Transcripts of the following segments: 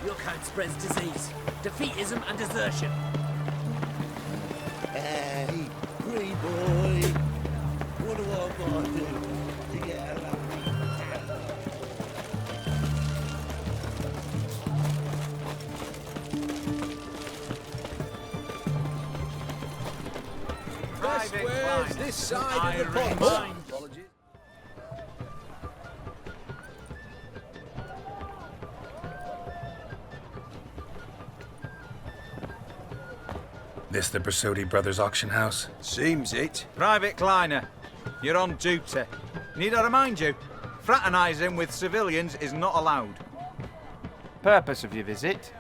Your kind spreads disease, defeatism and desertion. Hey, green boy. What do I gotta do to get out of Where's this side of the pond? This the Bورسودی brothers auction house? Seems it. Private Kleiner, you're on duty. Need I remind you, fraternising with civilians is not allowed. Purpose of your visit?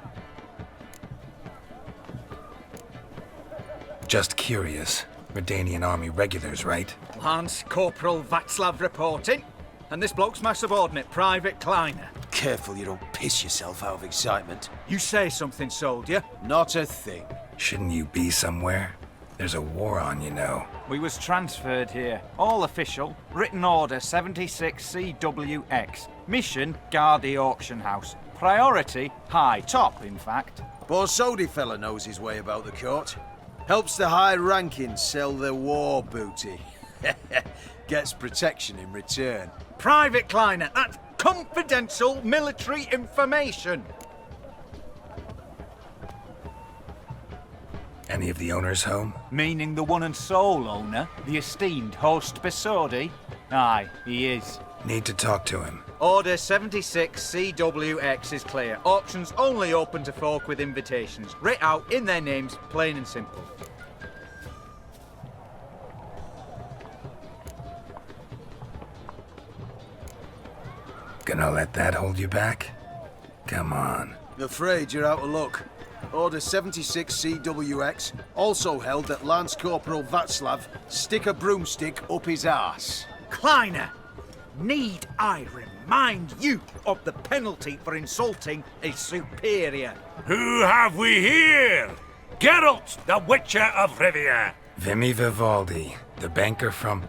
Just curious. Redanian army regulars, right? Lance Corporal Václav reporting. And this bloke's my subordinate, Private Kleiner. Careful you don't piss yourself out of excitement. You say something, soldier? Not a thing. Shouldn't you be somewhere? There's a war on, you know. We was transferred here. All official. Written order 76 CWX. Mission, guard the auction house. Priority, high. Top, in fact. Boursodi fella knows his way about the court. Helps the high rankings sell their war booty. Gets protection in return. Private Kleiner, that's confidential military information. Any of the owners home? Meaning the one and sole owner, the esteemed host Boursodi? Aye, he is. Need to talk to him. Order 76 CWX is clear. Auctions only open to folk with invitations. Writ out in their names, plain and simple. Gonna let that hold you back? Come on. Afraid you're out of luck. Order 76 CWX also held that Lance Corporal Václav stick a broomstick up his arse. Kleiner, need I remind you of the penalty for insulting a superior? Who have we here? Geralt, the Witcher of Rivia. Vimy Vivaldi, the banker from...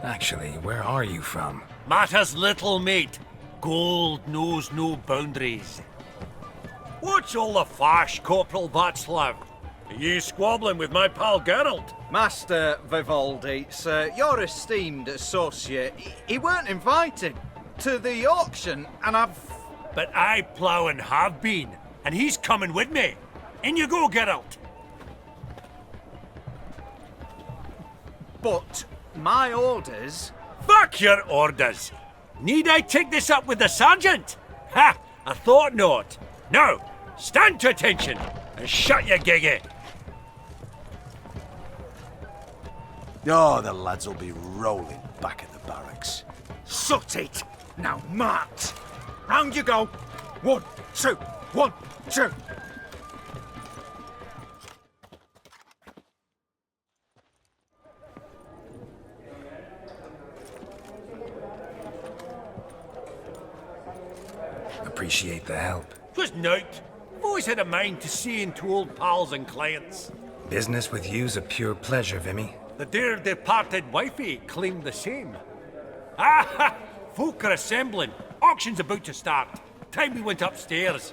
Actually, where are you from? Matters little, mate. Gold knows no boundaries. What's all the fash, Corporal Václav? Are you squabbling with my pal Geralt? Master Vivaldi, sir, your esteemed associate, he weren't invited to the auction, and I've... But I plough and have been, and he's coming with me. In you go, Geralt. But my orders... Fuck your orders. Need I take this up with the sergeant? Ha! I thought not. Now, stand to attention and shut your giggy. Oh, the lads will be rolling back at the barracks. Sut it! Now march! Round you go! 1, 2, 1, 2! Appreciate the help. Just note, I've always had a mind to see into old pals and clients. Business with you's a pure pleasure, Vimy. The dear departed wifey claimed the same. Ah! Folk are assembling. Auction's about to start. Time we went upstairs.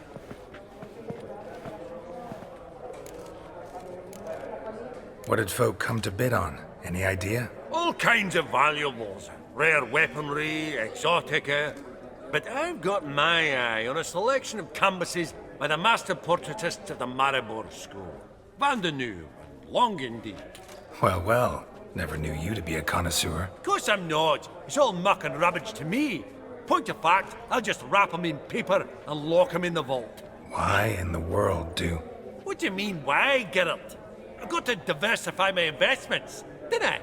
What did folk come to bid on? Any idea? All kinds of valuables. Rare weaponry, exotica. But I've got my eye on a selection of canvases by the master portraitists of the Maribor School. Van de Nieuw and Longendijk. Well, well. Never knew you to be a connoisseur. Of course I'm not. It's all muck and rubbish to me. Point of fact, I'll just wrap 'em in paper and lock 'em in the vault. Why in the world do... What do you mean, why, Geralt? I've got to diversify my investments, didn't I?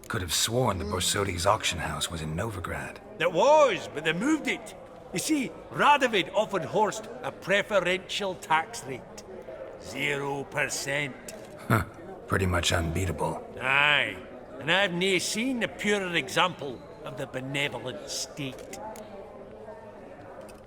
Could have sworn the Boursodi's auction house was in Novigrad. It was, but they moved it. You see, Radovid offered Horst a preferential tax rate. 0%. Huh. Pretty much unbeatable. Aye, and I've nae seen a purer example of the benevolent state.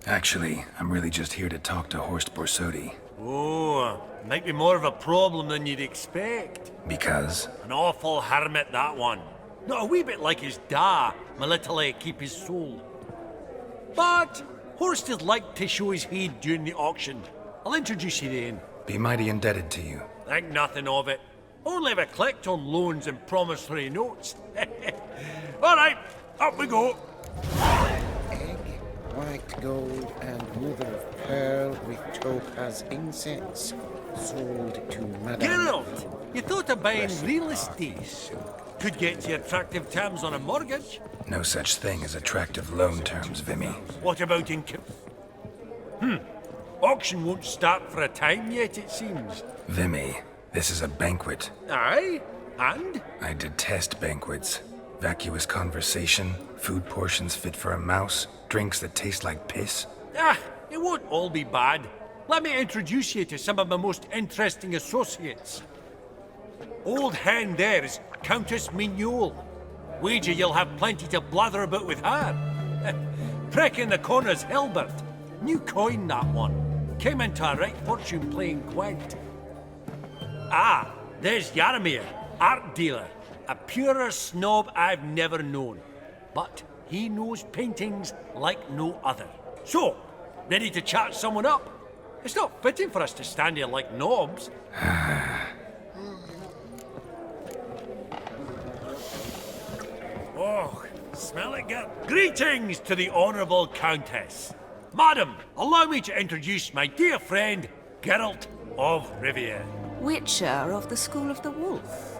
Actually, I'm really just here to talk to Horst Boursodi. Oh, might be more of a problem than you'd expect. Because? An awful hermit, that one. Not a wee bit like his da, military keep his soul. But Horst is like to show his head during the auction. I'll introduce you then. Be mighty indebted to you. Think nothing of it. Only if I collect on loans and promissory notes. All right, up we go. Egg, white gold, and mother of pearl with topaz incense. Sold to Madame. Geralt, you thought of buying real estate? Could get you attractive terms on a mortgage. No such thing as attractive loan terms, Vimy. What about in... Auction won't start for a time yet, it seems. Vimy, this is a banquet. Aye? And? I detest banquets. Vacuous conversation, food portions fit for a mouse, drinks that taste like piss. Ah, it won't all be bad. Let me introduce you to some of my most interesting associates. Old hen there is Countess Mignole. Wager you'll have plenty to blather about with her. Prick in the corner's Hilbert. New coin, that one. Came into a right fortune playing quaint. Ah, there's Yarmir, art dealer. A purer snob I've never known. But he knows paintings like no other. So, ready to chat someone up? It's not fitting for us to stand here like knobs. Oh, smell it good. Greetings to the Honourable Countess. Madam, allow me to introduce my dear friend, Geralt of Rivia. Witcher of the School of the Wolf.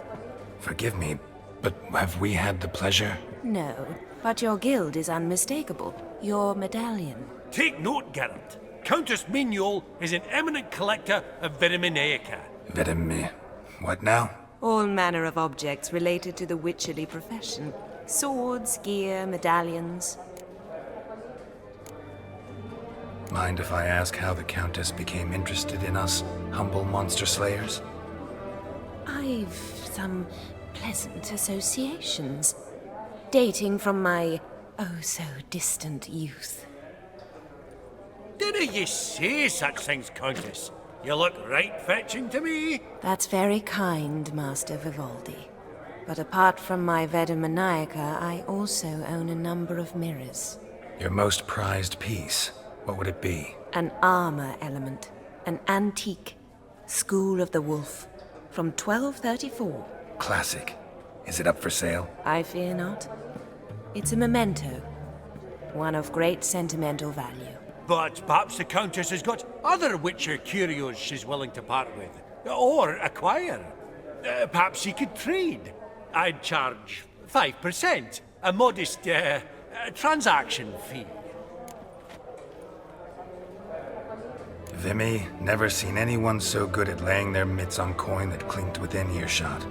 Forgive me, but have we had the pleasure? No, but your guild is unmistakable. Your medallion. Take note, Geralt. Countess Mignole is an eminent collector of Vitaminaica. What now? All manner of objects related to the witcherly profession. Swords, gear, medallions. Mind if I ask how the Countess became interested in us, humble monster slayers? I've some pleasant associations, dating from my oh-so-distant youth. Didn't you say such things, Countess? You look right fetching to me. That's very kind, Master Vivaldi. But apart from my Vitaminaica, I also own a number of mirrors. Your most prized piece, what would it be? An armor element, an antique, School of the Wolf, from 1234. Classic. Is it up for sale? I fear not. It's a memento, one of great sentimental value. But perhaps the Countess has got other Witcher curios she's willing to part with. Or acquire. Perhaps she could trade. I'd charge 5%. A modest, transaction fee. Vimy, never seen anyone so good at laying their mitts on coin that clinked within earshot.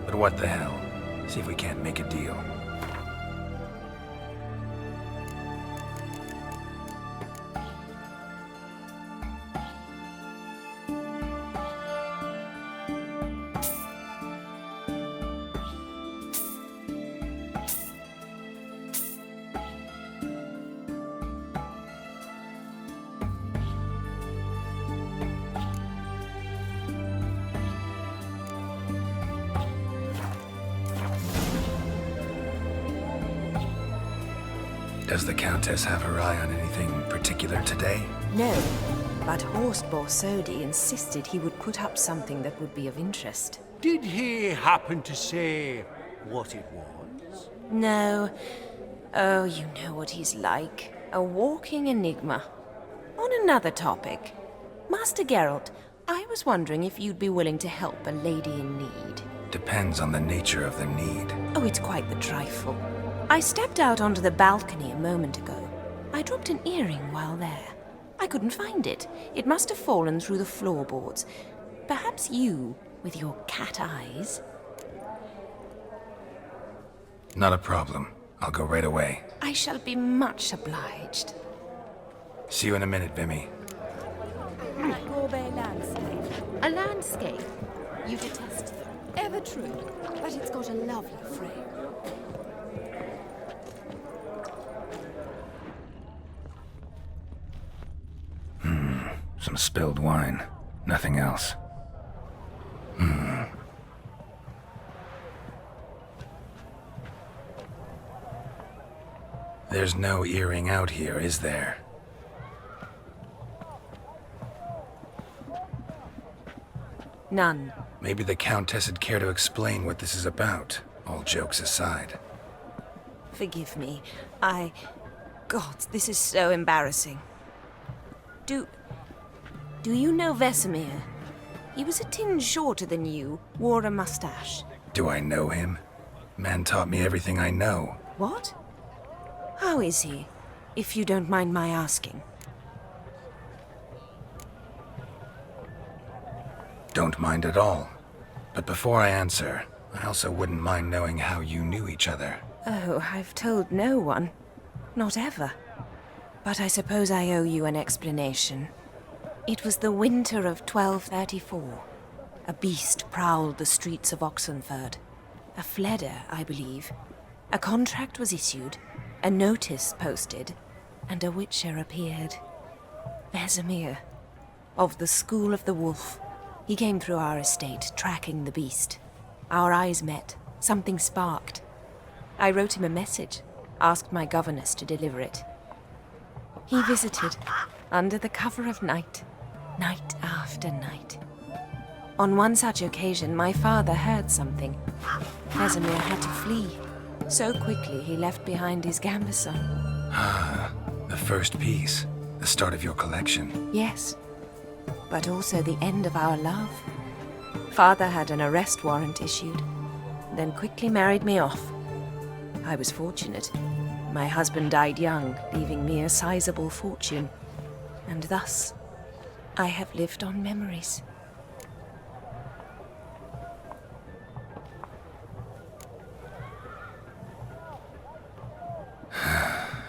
But what the hell? See if we can't make a deal. Does the Countess have her eye on anything particular today? No, but Horst Boursodi insisted he would put up something that would be of interest. Did he happen to say what it was? No. Oh, you know what he's like. A walking enigma. On another topic. Master Geralt, I was wondering if you'd be willing to help a lady in need. Depends on the nature of the need. Oh, it's quite the trifle. I stepped out onto the balcony a moment ago. I dropped an earring while there. I couldn't find it. It must have fallen through the floorboards. Perhaps you, with your cat eyes... Not a problem. I'll go right away. I shall be much obliged. See you in a minute, Vimy. Gourmet landscape. A landscape? You detest them. Ever true. But it's got a lovely frame. Some spilled wine. Nothing else. There's no earring out here, is there? None. Maybe the Countess would care to explain what this is about, all jokes aside. Forgive me. God, this is so embarrassing. Do you know Vesemir? He was a tinge shorter than you, wore a mustache. Do I know him? Man taught me everything I know. What? How is he, if you don't mind my asking? Don't mind at all. But before I answer, I also wouldn't mind knowing how you knew each other. Oh, I've told no one. Not ever. But I suppose I owe you an explanation. It was the winter of 1234. A beast prowled the streets of Oxenford. A fledder, I believe. A contract was issued, a notice posted, and a witcher appeared. Vesemir, of the School of the Wolf. He came through our estate, tracking the beast. Our eyes met. Something sparked. I wrote him a message, asked my governess to deliver it. He visited, under the cover of night, night after night. On one such occasion, my father heard something. Vesemir had to flee. So quickly, he left behind his gambeson. Ah, the first piece. The start of your collection. Yes, but also the end of our love. Father had an arrest warrant issued, then quickly married me off. I was fortunate. My husband died young, leaving me a sizable fortune. And thus, I have lived on memories.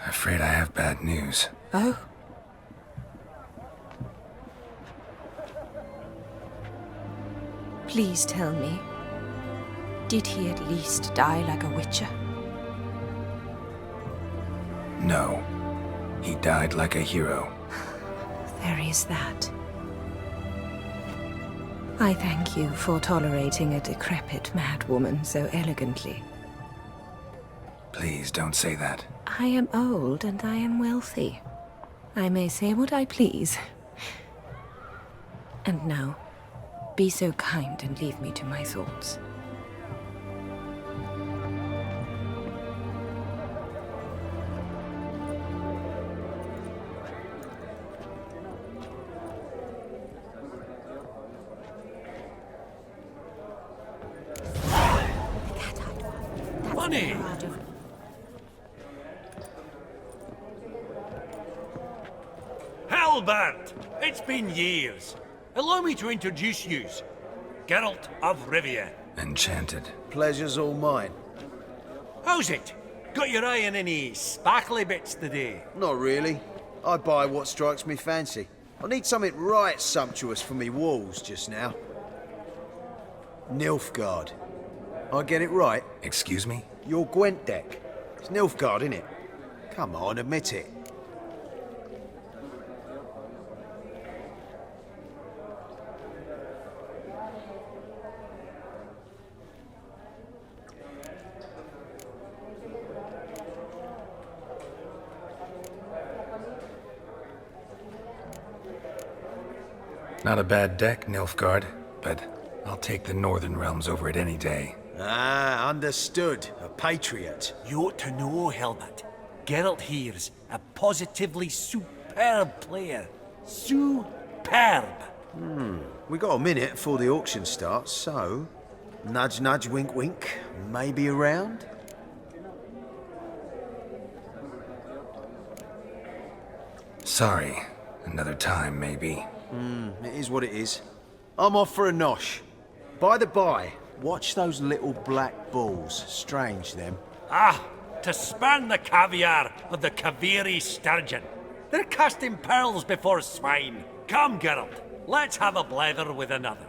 Afraid I have bad news. Oh? Please tell me, did he at least die like a witcher? No. He died like a hero. There is that. I thank you for tolerating a decrepit madwoman so elegantly. Please don't say that. I am old and I am wealthy. I may say what I please. And now, be so kind and leave me to my thoughts. Funny! Halbert! It's been years. Allow me to introduce yous. Geralt of Rivia. Enchanted. Pleasure's all mine. How's it? Got your eye on any sparkly bits today? Not really. I buy what strikes me fancy. I need something right sumptuous for me walls just now. Nilfgaard. I get it right? Excuse me? Your Gwent deck. It's Nilfgaard, innit? Come on, admit it. Not a bad deck, Nilfgaard, but I'll take the Northern Realms over it any day. Ah, understood. A patriot. You ought to know, Helmut. Geralt here's a positively superb player. Superb! We got a minute before the auction starts, so... Nudge, nudge, wink, wink. Maybe around? Sorry. Another time, maybe. It is what it is. I'm off for a nosh. By the by, watch those little black balls. Strange, them. Ah, to span the caviar of the Kaviri sturgeon. They're casting pearls before swine. Come, Geralt, let's have a blether with another.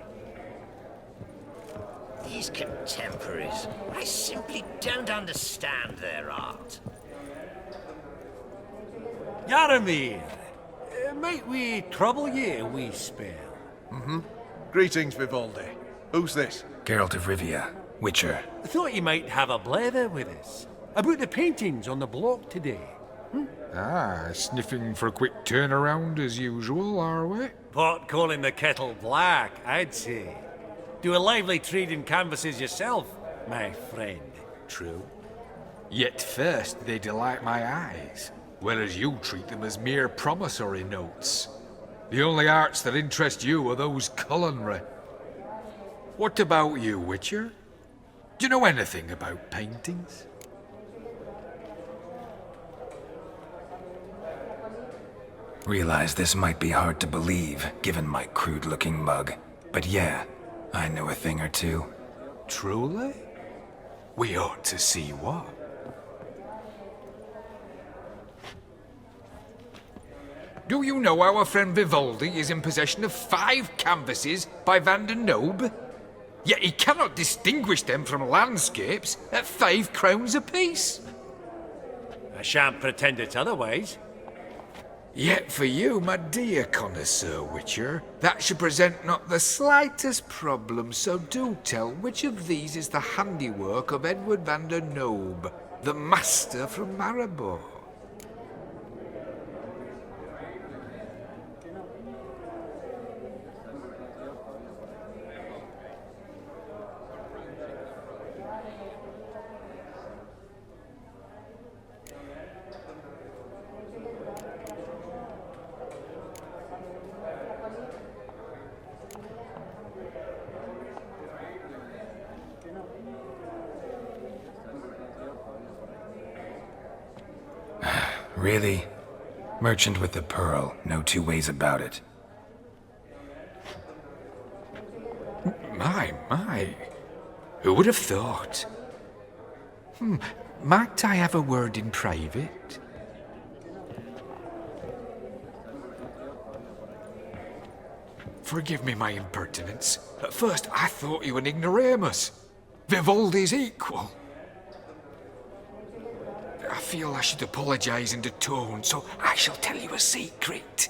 These contemporaries, I simply don't understand their art. Yaramir, might we trouble ye a wee spell? Greetings, Vivaldi. Who's this? Geralt of Rivia, Witcher. Thought you might have a blether with us. About the paintings on the block today. Ah, sniffing for a quick turnaround as usual, are we? Pot calling the kettle black, I'd say. do a lively trade in canvases yourself, my friend. True. Yet first they delight my eyes, whereas you treat them as mere promissory notes. The only arts that interest you are those culinary. What about you, Witcher? Do you know anything about paintings? Realize this might be hard to believe, given my crude-looking mug. But yeah, I know a thing or two. Truly? We ought to see what. Do you know our friend Vivaldi is in possession of 5 canvases by Van der Nobe? Yet he cannot distinguish them from landscapes at 5 crowns apiece. I shan't pretend it's otherwise. Yet for you, my dear connoisseur Witcher, that should present not the slightest problem, so do tell which of these is the handiwork of Edward van der Nobe, the master from Maribor. Really? Merchant with the pearl, no two ways about it. My. Who would have thought? Might I have a word in private? Forgive me my impertinence. At first I thought you an ignoramus. Vivaldi's equal. I feel I should apologize and atone, so I shall tell you a secret.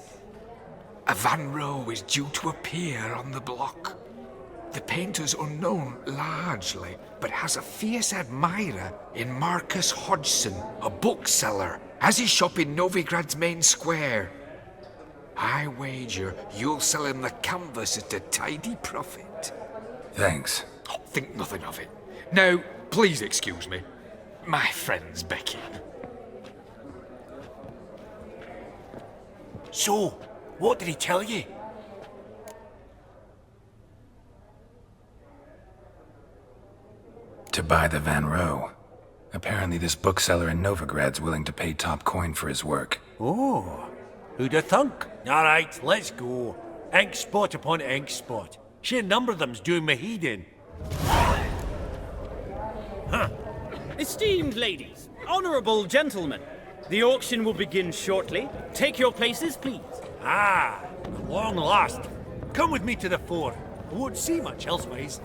A Van Row is due to appear on the block. The painter's unknown largely, but has a fierce admirer in Marcus Hodgson, a bookseller, has his shop in Novigrad's main square. I wager you'll sell him the canvas at a tidy profit. Thanks. Oh, think nothing of it. Now, please excuse me. My friend's beckoning. So, what did he tell you? To buy the Van Row. Apparently this bookseller in Novigrad's willing to pay top coin for his work. Oh, who'd have thunk? All right, let's go. Ink spot upon ink spot. Sheer number of them's doing me heed in. Huh. Esteemed ladies, honourable gentlemen, the auction will begin shortly. Take your places, please. Ah, at long last. Come with me to the fore. I won't see much elsewise.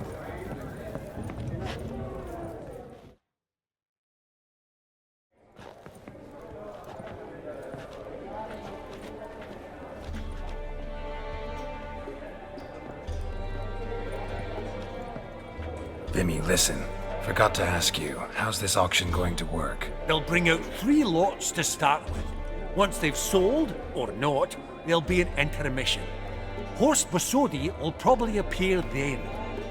Vimy, listen. Forgot to ask you, how's this auction going to work? They'll bring out 3 lots to start with. Once they've sold, or not, there'll be an intermission. Horst Bورسودی will probably appear then.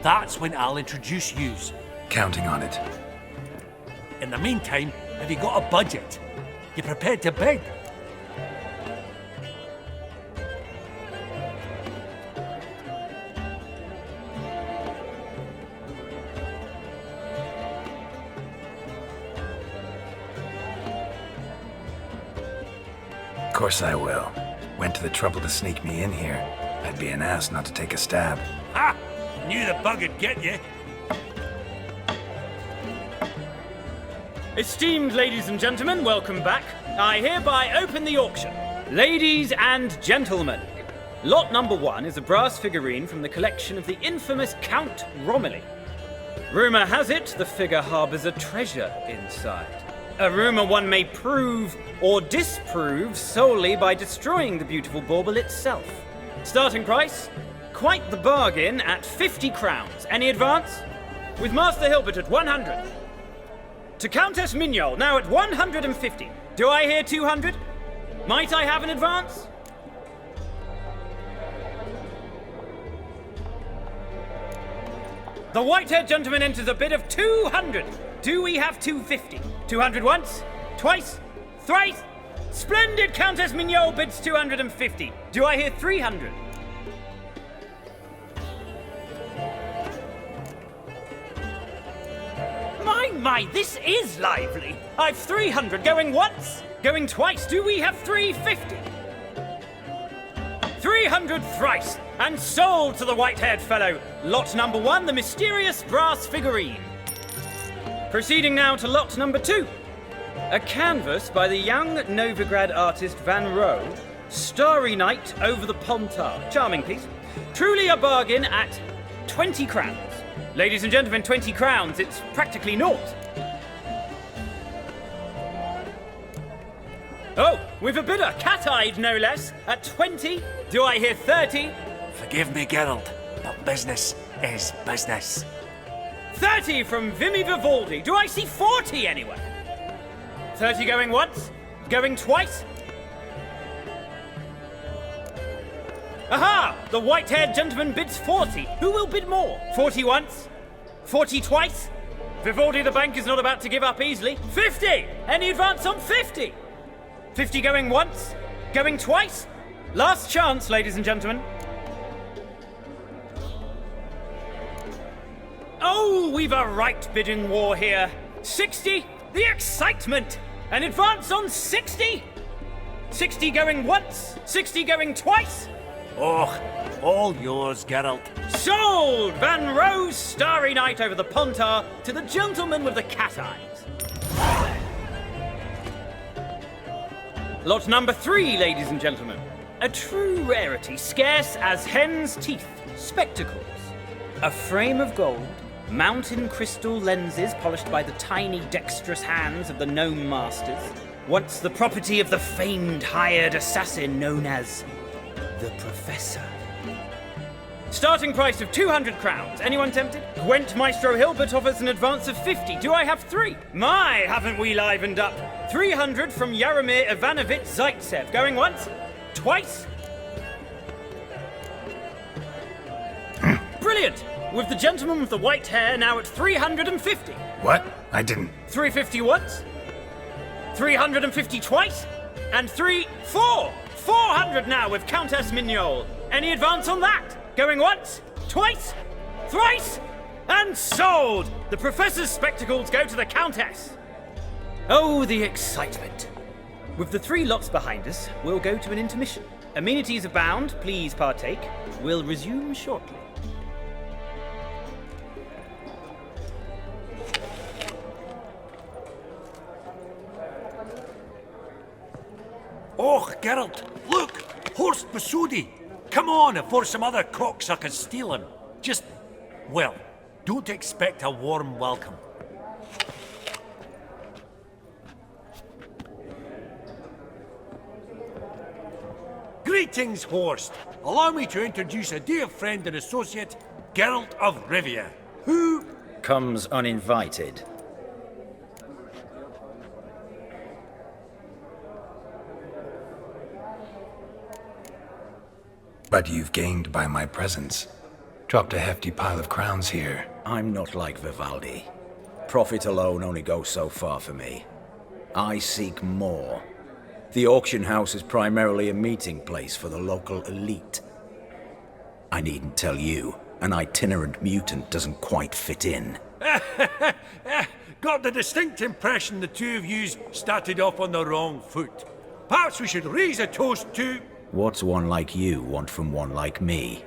That's when I'll introduce yous. Counting on it. In the meantime, have you got a budget? You prepared to bid? Of course I will. Went to the trouble to sneak me in here. I'd be an ass not to take a stab. Ha! Knew the bug would get you. Esteemed ladies and gentlemen, welcome back. I hereby open the auction. Ladies and gentlemen, lot number 1 is a brass figurine from the collection of the infamous Count Romilly. Rumour has it the figure harbours a treasure inside. A rumour one may prove or disprove solely by destroying the beautiful bauble itself. Starting price? Quite the bargain at 50 crowns. Any advance? With Master Hilbert at 100. To Countess Mignol, now at 150. Do I hear 200? Might I have an advance? The white-haired gentleman enters a bid of 200. Do we have 250? 200 once? Twice? Thrice? Splendid! Countess Mignot bids 250. Do I hear 300? My, this is lively. I've 300 going once, going twice. Do we have 350? 300 thrice, and sold to the white-haired fellow. Lot number 1, the mysterious brass figurine. Proceeding now to lot number 2. A canvas by the young Novigrad artist Van Rohe, Starry Night over the Pontar. Charming piece. Truly a bargain at 20 crowns. Ladies and gentlemen, 20 crowns, it's practically naught. Oh, we've a bidder, cat-eyed no less, at 20. Do I hear 30? Forgive me, Geralt, but business is business. 30 from Vimy Vivaldi. Do I see 40 anywhere? 30 going once? Going twice? Aha! The white-haired gentleman bids 40. Who will bid more? 40 once? 40 twice? Vivaldi the bank is not about to give up easily. 50! Any advance on 50? 50 going once? Going twice? Last chance, ladies and gentlemen. Oh, we've a right bidding war here. 60? The excitement! An advance on 60? 60 going once? 60 going twice? Oh, all yours, Geralt. Sold! Van Rohe's Starry Night over the Pontar to the gentleman with the cat eyes. Lot number 3, ladies and gentlemen. A true rarity, scarce as hen's teeth. Spectacles. A frame of gold, mountain crystal lenses polished by the tiny dexterous hands of the gnome masters. Once the property of the famed hired assassin known as the Professor. Starting price of 200 crowns. Anyone tempted? Gwent Maestro Hilbert offers an advance of 50. Do I have 3? My, haven't we livened up? 300 from Yaromir Ivanovich Zaitsev. Going once? Twice? Brilliant! With the gentleman with the white hair now at 350. What? I didn't... 350 once? 350 twice? And 400 now with Countess Mignol. Any advance on that? Going once? Twice? Thrice? And sold! The Professor's spectacles go to the Countess. Oh, the excitement. With the 3 lots behind us, we'll go to an intermission. Amenities abound, please partake. We'll resume shortly. Oh, Geralt, look! Horst Bورسودی! Come on before some other cocksuckers steal him. Just, well, don't expect a warm welcome. Greetings, Horst. Allow me to introduce a dear friend and associate, Geralt of Rivia, who... comes uninvited. But you've gained by my presence. Dropped a hefty pile of crowns here. I'm not like Vivaldi. Profit alone only goes so far for me. I seek more. The auction house is primarily a meeting place for the local elite. I needn't tell you, an itinerant mutant doesn't quite fit in. Got the distinct impression the two of yous started off on the wrong foot. Perhaps we should raise a toast to... What's one like you want from one like me?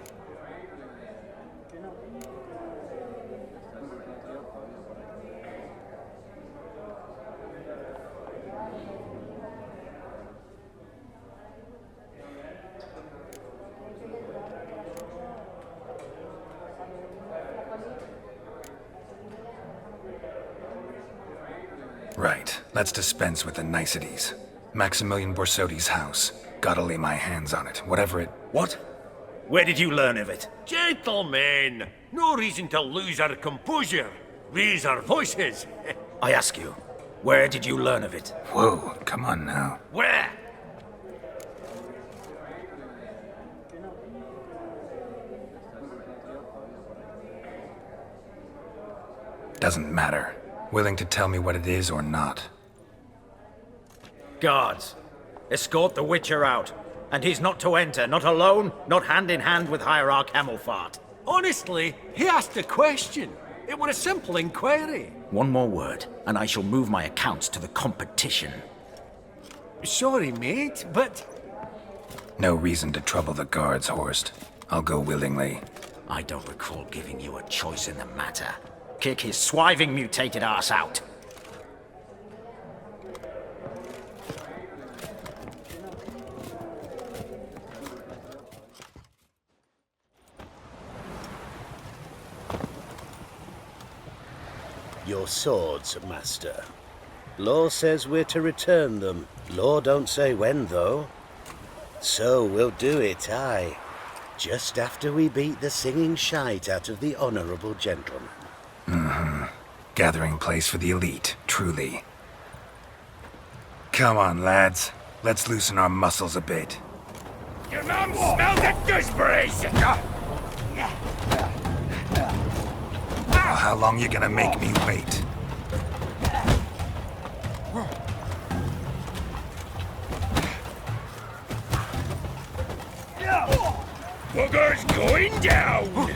Right, let's dispense with the niceties. Maximilian Bورسودی's house. Gotta lay my hands on it, whatever it... What? Where did you learn of it? Gentlemen, no reason to lose our composure. Raise our voices. I ask you, where did you learn of it? Whoa, come on now. Where? Doesn't matter. Willing to tell me what it is or not. Guards, escort the Witcher out. And he's not to enter, not alone, not hand in hand with Hierarch Hemmelfart. Honestly, he asked a question. It was a simple inquiry. One more word, and I shall move my accounts to the competition. Sorry, mate, but... No reason to trouble the guards, Horst. I'll go willingly. I don't recall giving you a choice in the matter. Kick his swiving mutated ass out. Your swords, master. Law says we're to return them. Law don't say when, though. So we'll do it, aye. Just after we beat the singing shite out of the honourable gentleman. Mm-hmm. Gathering place for the elite, truly. Come on, lads. Let's loosen our muscles a bit. Your mum smelled the gooseberries! Well, how long you gonna make me wait? Booger's going down!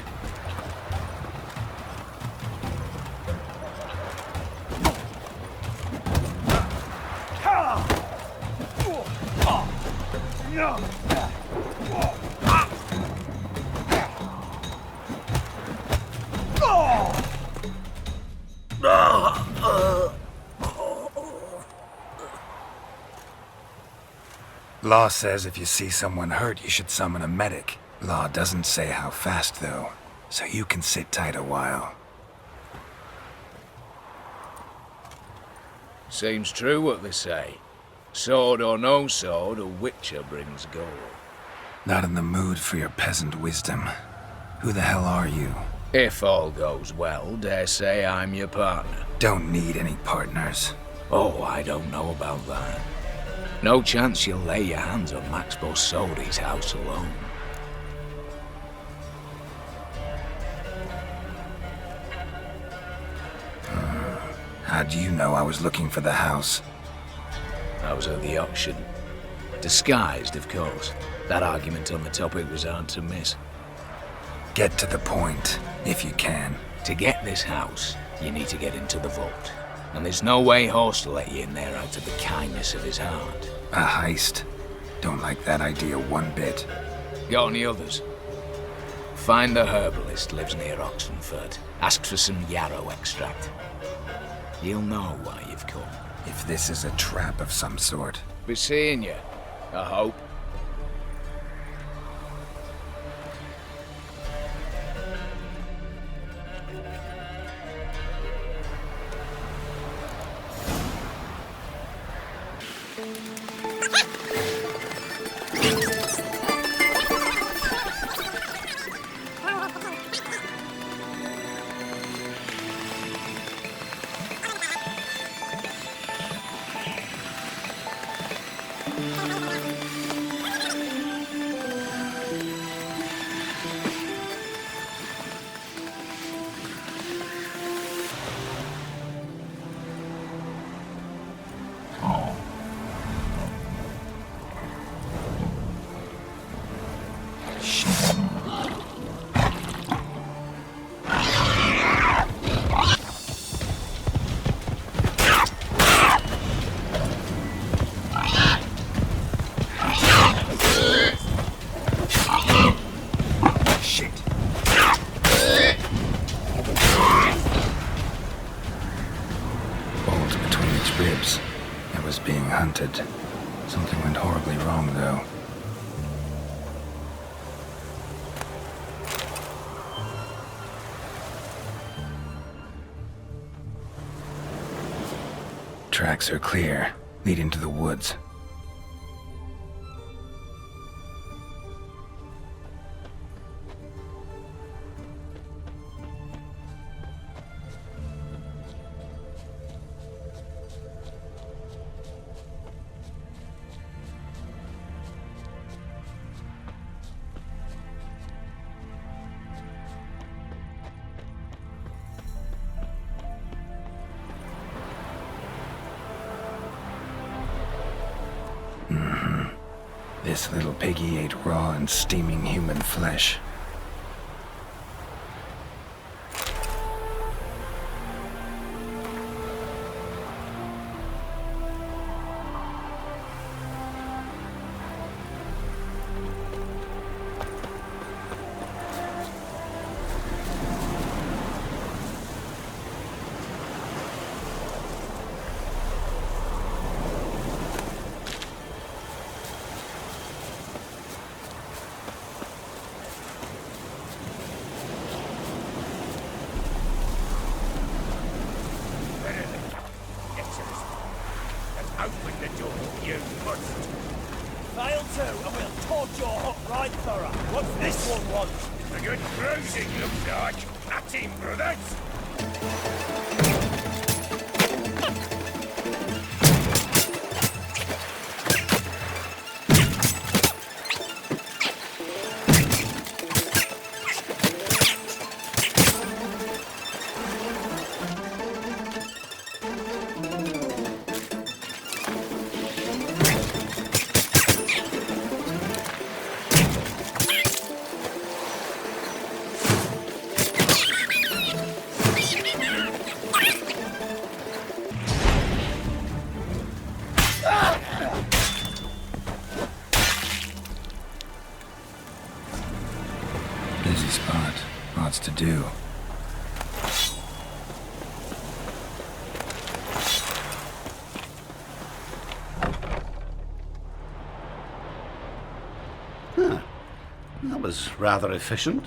Law says if you see someone hurt, you should summon a medic. Law doesn't say how fast, though, so you can sit tight a while. Seems true what they say. Sword or no sword, a witcher brings gold. Not in the mood for your peasant wisdom. Who the hell are you? If all goes well, dare say I'm your partner. Don't need any partners. Oh, I don't know about that. No chance you'll lay your hands on Max Borsodi's house alone. How do you know I was looking for the house? I was at the auction. Disguised, of course. That argument on the topic was hard to miss. Get to the point, if you can. To get this house, you need to get into the vault. And there's no way Horst will let you in there out of the kindness of his heart. A heist? Don't like that idea one bit. Got any others? Find the herbalist lives near Oxenford. Ask for some yarrow extract. He'll know why you've come. If this is a trap of some sort. Be seeing you, I hope. Something went horribly wrong, though. Tracks are clear, leading to the woods. This little piggy ate raw and steaming human flesh. Busy spot. Lots to do. Huh. That was rather efficient.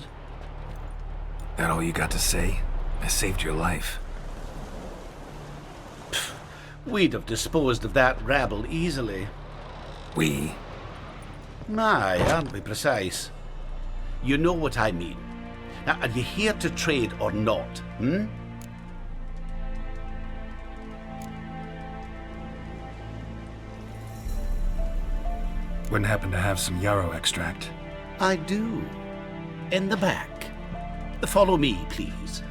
That all you got to say? I saved your life. Pfft, we'd have disposed of that rabble easily. We? Aye, aren't we precise? You know what I mean. Now, are you here to trade or not, hmm? Wouldn't happen to have some yarrow extract? I do. In the back. Follow me, please.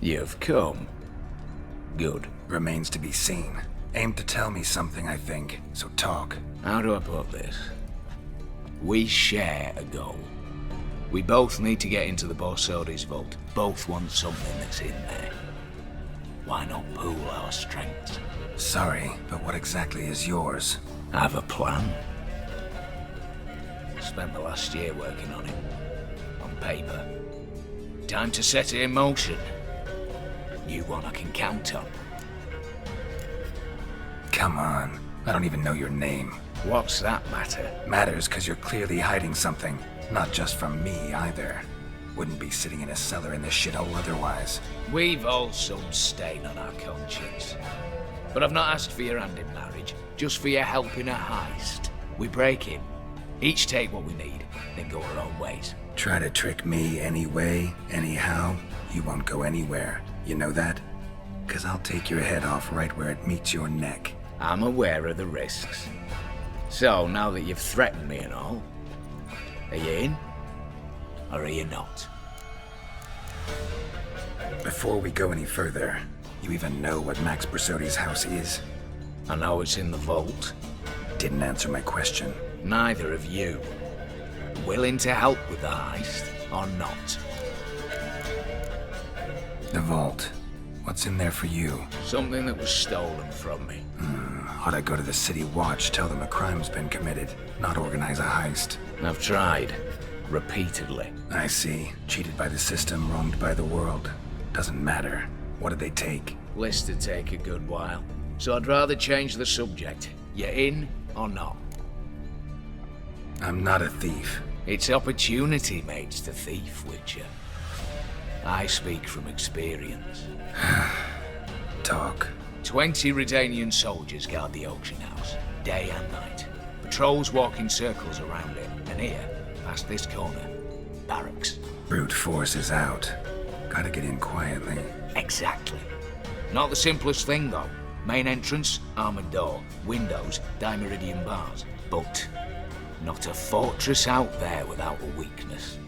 You've come. Good. Remains to be seen. Aim to tell me something, I think, so talk. How do I put this? We share a goal. We both need to get into the Boursodi's vault. Both want something that's in there. Why not pool our strengths? Sorry, but what exactly is yours? I have a plan. Spent the last year working on it. On paper. Time to set it in motion. New one I can count on. Come on. I don't even know your name. What's that matter? Matters because you're clearly hiding something. Not just from me, either. Wouldn't be sitting in a cellar in this shithole otherwise. We've all some stain on our conscience. But I've not asked for your hand in marriage, just for your help in a heist. We break in, each take what we need, then go our own ways. Try to trick me anyway, anyhow, you won't go anywhere. You know that? 'Cause I'll take your head off right where it meets your neck. I'm aware of the risks. So, now that you've threatened me and all, are you in? Or are you not? Before we go any further, you even know what Max Boursodi's house is? I know it's in the vault. Didn't answer my question. Neither of you. Willing to help with the heist, or not? The vault. What's in there for you? Something that was stolen from me. Ought I go to the city watch, tell them a crime's been committed, not organize a heist? I've tried. Repeatedly. I see. Cheated by the system, wronged by the world. Doesn't matter. What did they take? List to take a good while. So I'd rather change the subject. You in or not? I'm not a thief. It's opportunity makes the thief, Witcher. I speak from experience. Talk. 20 Redanian soldiers guard the auction house, day and night. Patrols walk in circles around it, and here, past this corner, barracks. Brute force is out. Gotta get in quietly. Exactly. Not the simplest thing, though. Main entrance, armored door, windows, dimeridian bars. But not a fortress out there without a weakness.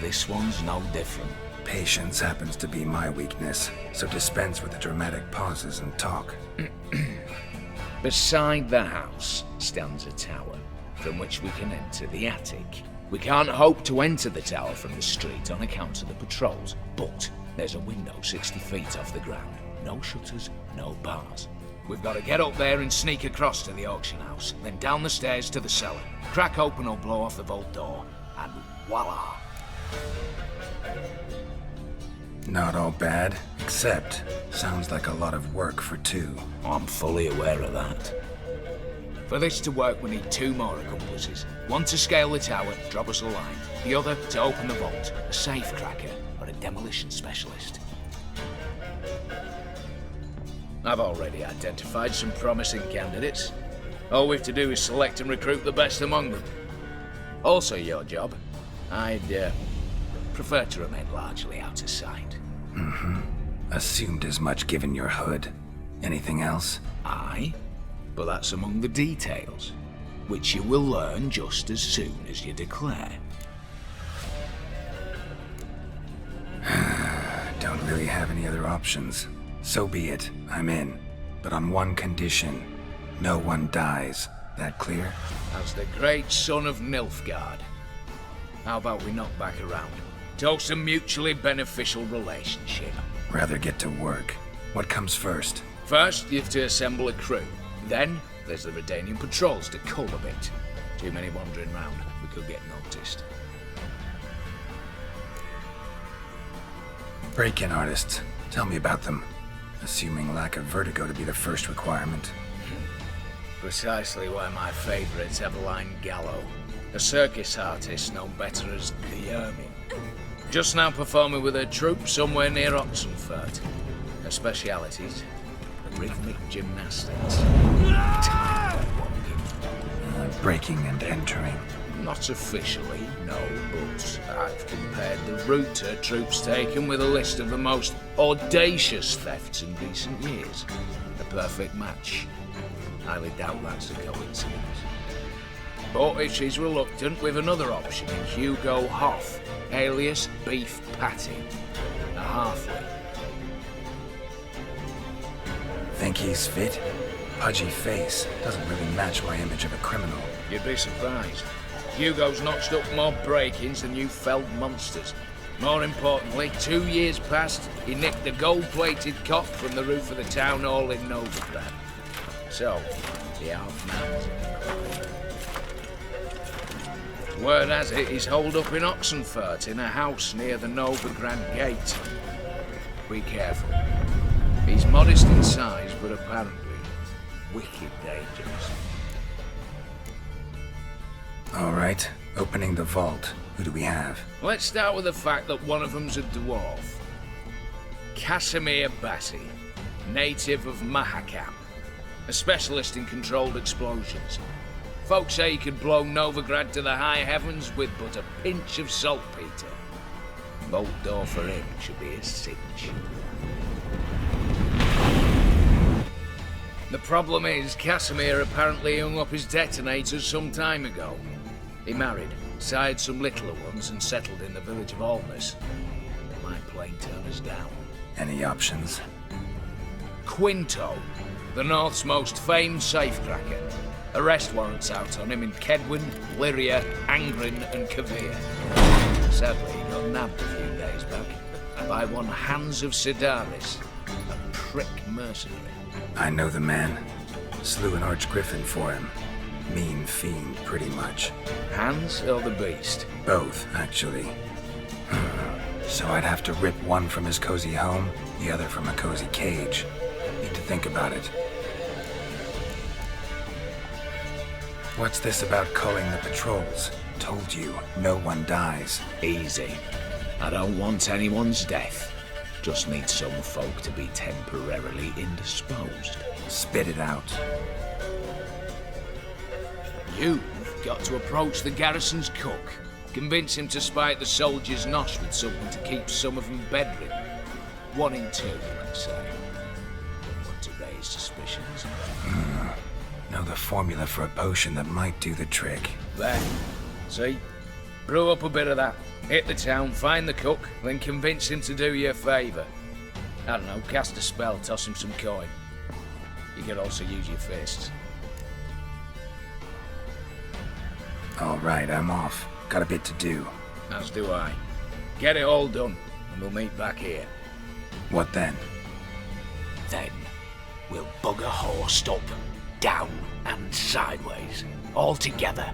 This one's no different. Patience happens to be my weakness, so dispense with the dramatic pauses and talk. Beside the house stands a tower, from which we can enter the attic. We can't hope to enter the tower from the street on account of the patrols, but there's a window 60 feet off the ground. No shutters, no bars. We've got to get up there and sneak across to the auction house, then down the stairs to the cellar, crack open or blow off the vault door, and voila! Not all bad, except sounds like a lot of work for two. I'm fully aware of that. For this to work, we need 2 more accomplices. One to scale the tower, drop us a line. The other to open the vault, a safe cracker or a demolition specialist. I've already identified some promising candidates. All we have to do is select and recruit the best among them. Also your job. I'd prefer to remain largely out of sight. Assumed as much given your hood. Anything else? Aye, but that's among the details, which you will learn just as soon as you declare. Don't really have any other options. So be it, I'm in. But on one condition. No one dies. That clear? As the great son of Nilfgaard. How about we knock back around? Toast a mutually beneficial relationship. Rather get to work. What comes first? First, you have to assemble a crew. Then, there's the Redanian patrols to cull a bit. Too many wandering round. We could get noticed. Break-in artists. Tell me about them. Assuming lack of vertigo to be the first requirement. Precisely why my favourite's Eveline Gallo. A circus artist known better as the Ermine. Just now performing with her troupe somewhere near Oxenfurt. Her specialities, rhythmic gymnastics. Breaking and entering. Not officially, no, but I've compared the route her troope's taken with a list of the most audacious thefts in recent years. A perfect match. Highly doubt that's a coincidence. But if she's reluctant, we've another option in Hugo Hoff, alias Beef Patty, a halfling. Think he's fit? Pudgy face doesn't really match my image of a criminal. You'd be surprised. Hugo's notched up more break-ins than you felled monsters. More importantly, 2 years past, he nicked a gold-plated cop from the roof of the town hall in Novigrad. So, the half-man. Word has it he's holed up in Oxenfurt in a house near the Novigrad gate. Be careful. He's modest in size, but apparently wicked dangerous. All right, opening the vault. Who do we have? Let's start with the fact that one of them's a dwarf. Casimir Bassi, native of Mahakam. A specialist in controlled explosions. Folks say he could blow Novigrad to the high heavens with but a pinch of saltpeter. Vault door for him should be a cinch. The problem is, Casimir apparently hung up his detonators some time ago. He married, sired some littler ones, and settled in the village of Alness. My plain turn us down. Any options? Quinto, the North's most famed safecracker. Arrest warrants out on him in Kedwin, Lyria, Angrin, and Kavir. Sadly, he got nabbed a few days back by one Hans of Sidaris, a prick mercenary. I know the man. Slew an archgriffin for him. Mean fiend, pretty much. Hans or the beast? Both, actually. So I'd have to rip one from his cozy home, the other from a cozy cage. Need to think about it. What's this about culling the patrols? Told you, no one dies. Easy. I don't want anyone's death. Just need some folk to be temporarily indisposed. Spit it out. You've got to approach the garrison's cook. Convince him to spike the soldier's nosh with something to keep some of them bedridden. 1 in 2, let's say. Don't want to raise suspicions. Know the formula for a potion that might do the trick. There. See? Brew up a bit of that. Hit the town, find the cook, then convince him to do you a favour. I don't know, cast a spell, toss him some coin. You could also use your fists. All right, I'm off. Got a bit to do. As do I. Get it all done, and we'll meet back here. What then? Then, we'll bugger horsed up, down and sideways, all together.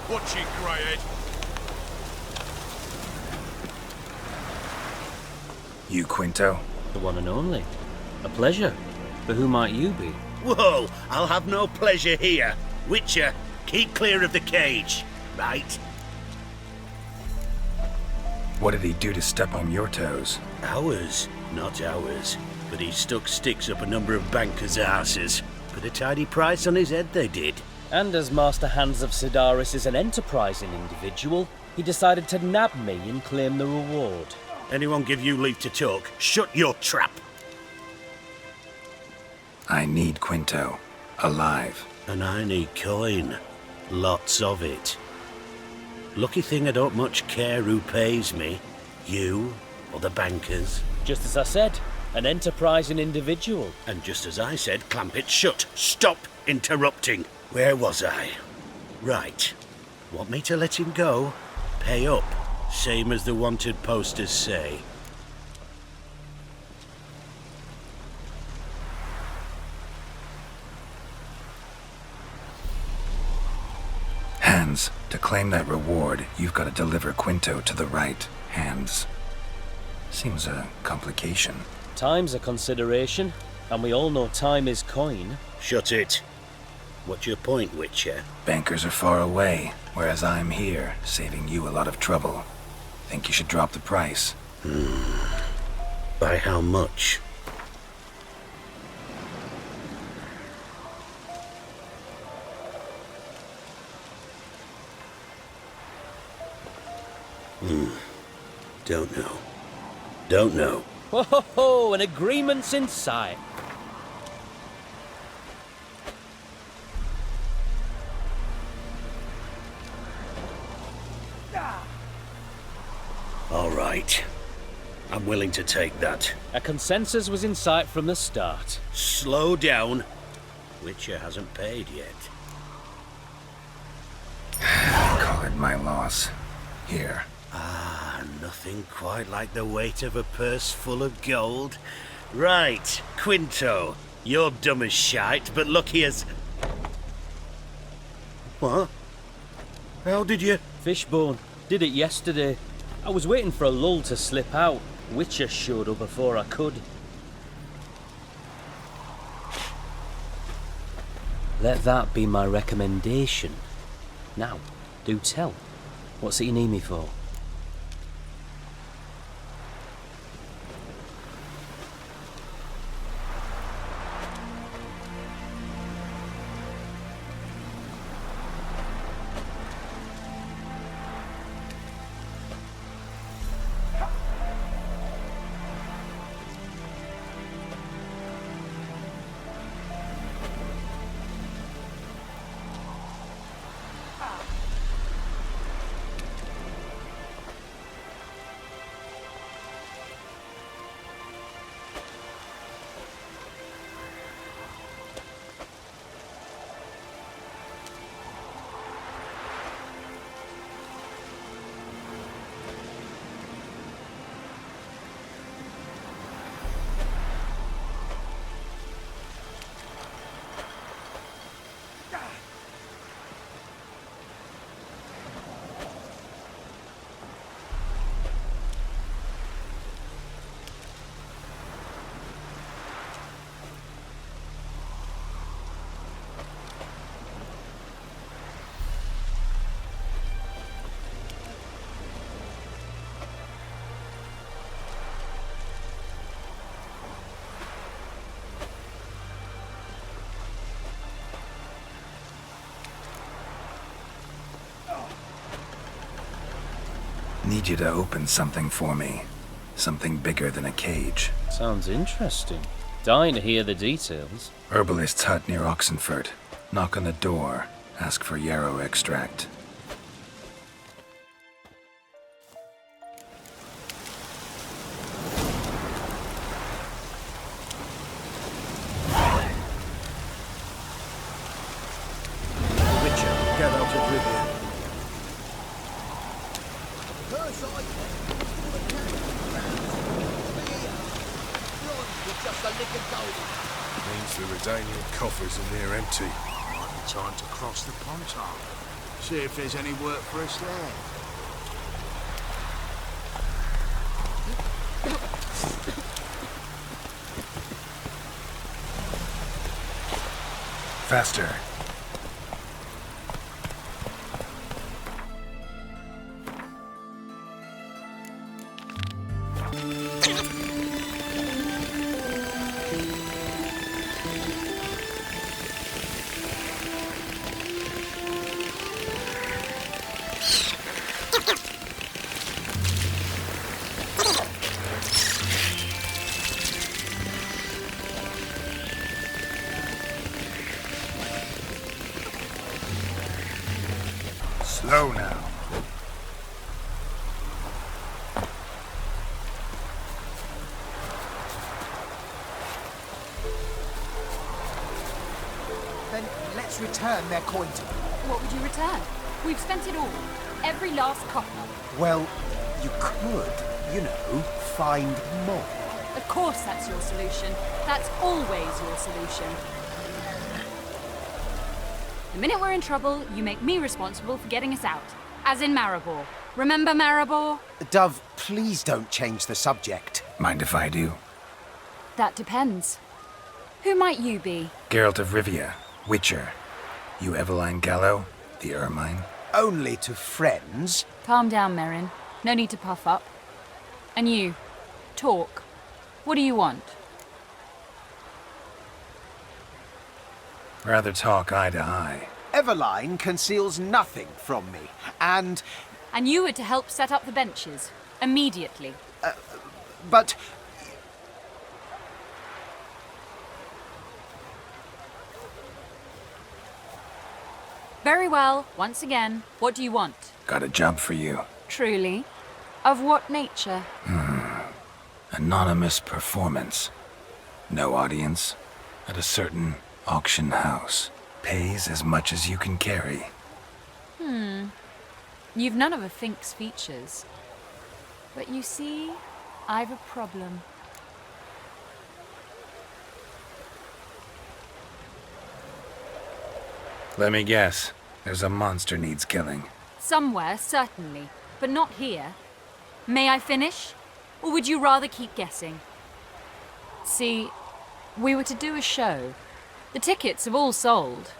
What you created? You, Quinto? The one and only. A pleasure. But who might you be? Whoa, I'll have no pleasure here. Witcher, keep clear of the cage, right? What did he do to step on your toes? Ours, not ours. But he stuck sticks up a number of bankers' asses. Put a tidy price on his head, they did. And as Master Hans of Sidaris is an enterprising individual, he decided to nab me and claim the reward. Anyone give you leave to talk? Shut your trap! I need Quinto. Alive. And I need coin. Lots of it. Lucky thing I don't much care who pays me. You or the bankers. Just as I said, an enterprising individual. And just as I said, clamp it shut. Stop interrupting. Where was I? Right. Want me to let him go? Pay up. Same as the wanted posters say. Hands, to claim that reward, you've got to deliver Quinto to the right hands. Seems a complication. Time's a consideration, and we all know time is coin. Shut it. What's your point, Witcher? Bankers are far away, whereas I'm here, saving you a lot of trouble. Think you should drop the price? By how much? Don't know. Don't know. Ho ho ho! An agreement's in sight. All right. I'm willing to take that. A consensus was in sight from the start. Slow down. Witcher hasn't paid yet. Call it my loss. Here. Nothing quite like the weight of a purse full of gold. Right, Quinto. You're dumb as shite, but lucky as... What? How did you... Fishbone. Did it yesterday. I was waiting for a lull to slip out. Witcher showed up before I could. Let that be my recommendation. Now, do tell. What's it you need me for? Need you to open something for me. Something bigger than a cage. Sounds interesting. Dying to hear the details. Herbalist's hut near Oxenford. Knock on the door. Ask for yarrow extract. Witcher, get out of Rivia. Means the Redanian coffers are near empty. Time to cross the ponton. See if there's any work for us there. Faster. Slow now. Then let's return their coin to them. What would you return? We've spent it all. Every last copper. Well, you could, you know, find more. Of course that's your solution. That's always your solution. The minute we're in trouble, you make me responsible for getting us out. As in Maribor. Remember Maribor? Dove, please don't change the subject. Mind if I do? That depends. Who might you be? Geralt of Rivia, Witcher. You Eveline Gallo, the Ermine? Only to friends. Calm down, Merrin. No need to puff up. And you, talk. What do you want? Rather talk eye to eye. Eveline conceals nothing from me, and... And you were to help set up the benches. Immediately. But... Very well. Once again, what do you want? Got a job for you. Truly? Of what nature? Anonymous performance. No audience. At a certain auction house. Pays as much as you can carry. You've none of a Fink's features. But you see, I've a problem. Let me guess. There's a monster needs killing. Somewhere, certainly. But not here. May I finish? Or would you rather keep guessing? See, we were to do a show. The tickets have all sold.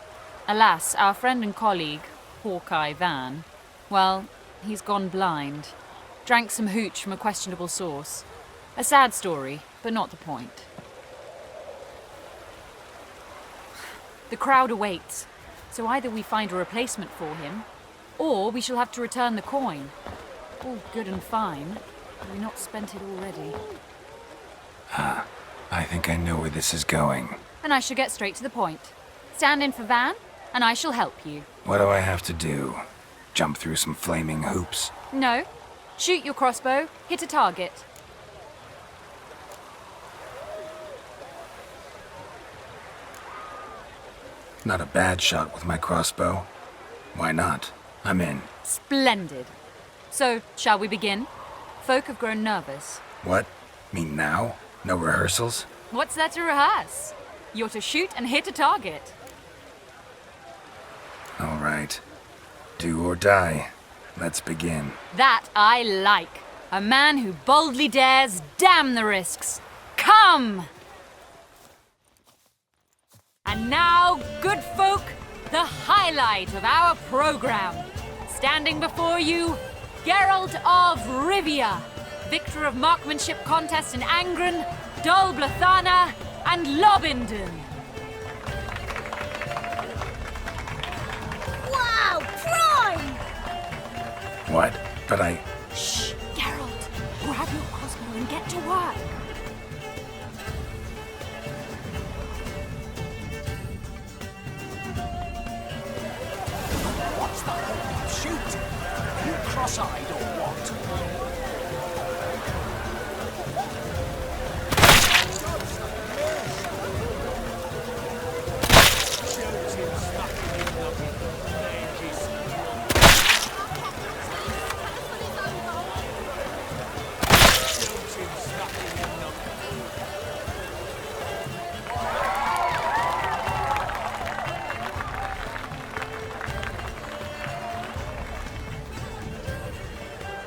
Alas, our friend and colleague, Hawkeye Van, well, he's gone blind. Drank some hooch from a questionable source. A sad story, but not the point. The crowd awaits, so either we find a replacement for him, or we shall have to return the coin. All good and fine, but we've not spent it already. I think I know where this is going. And I shall get straight to the point. Stand in for Van, and I shall help you. What do I have to do? Jump through some flaming hoops? No. Shoot your crossbow, hit a target. Not a bad shot with my crossbow. Why not? I'm in. Splendid. So, shall we begin? Folk have grown nervous. What? Mean now? No rehearsals? What's there to rehearse? You're to shoot and hit a target. All right. Do or die. Let's begin. That I like. A man who boldly dares, damn the risks. Come! And now, good folk, the highlight of our program. Standing before you, Geralt of Rivia, victor of marksmanship contests in Angren, Dol Blathana, and Lobindon. Wow, prime! What? But I... Shh! Grab your crossbow and get to work. What's the hope? Shoot! Are you cross-eyed or what?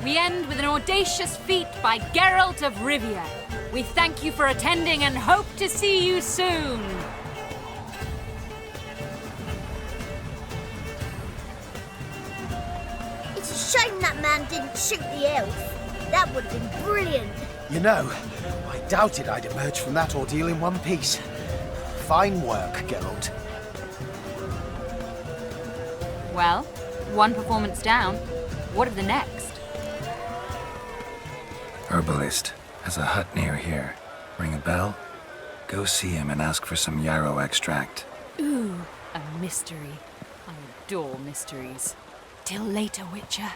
We end with an audacious feat by Geralt of Rivia. We thank you for attending and hope to see you soon. It's a shame that man didn't shoot the elf. That would have been brilliant. You know, I doubted I'd emerge from that ordeal in one piece. Fine work, Geralt. Well, one performance down. What of the next? Herbalist has a hut near here. Ring a bell? Go see him and ask for some yarrow extract. Ooh, a mystery. I adore mysteries. Till later, Witcher.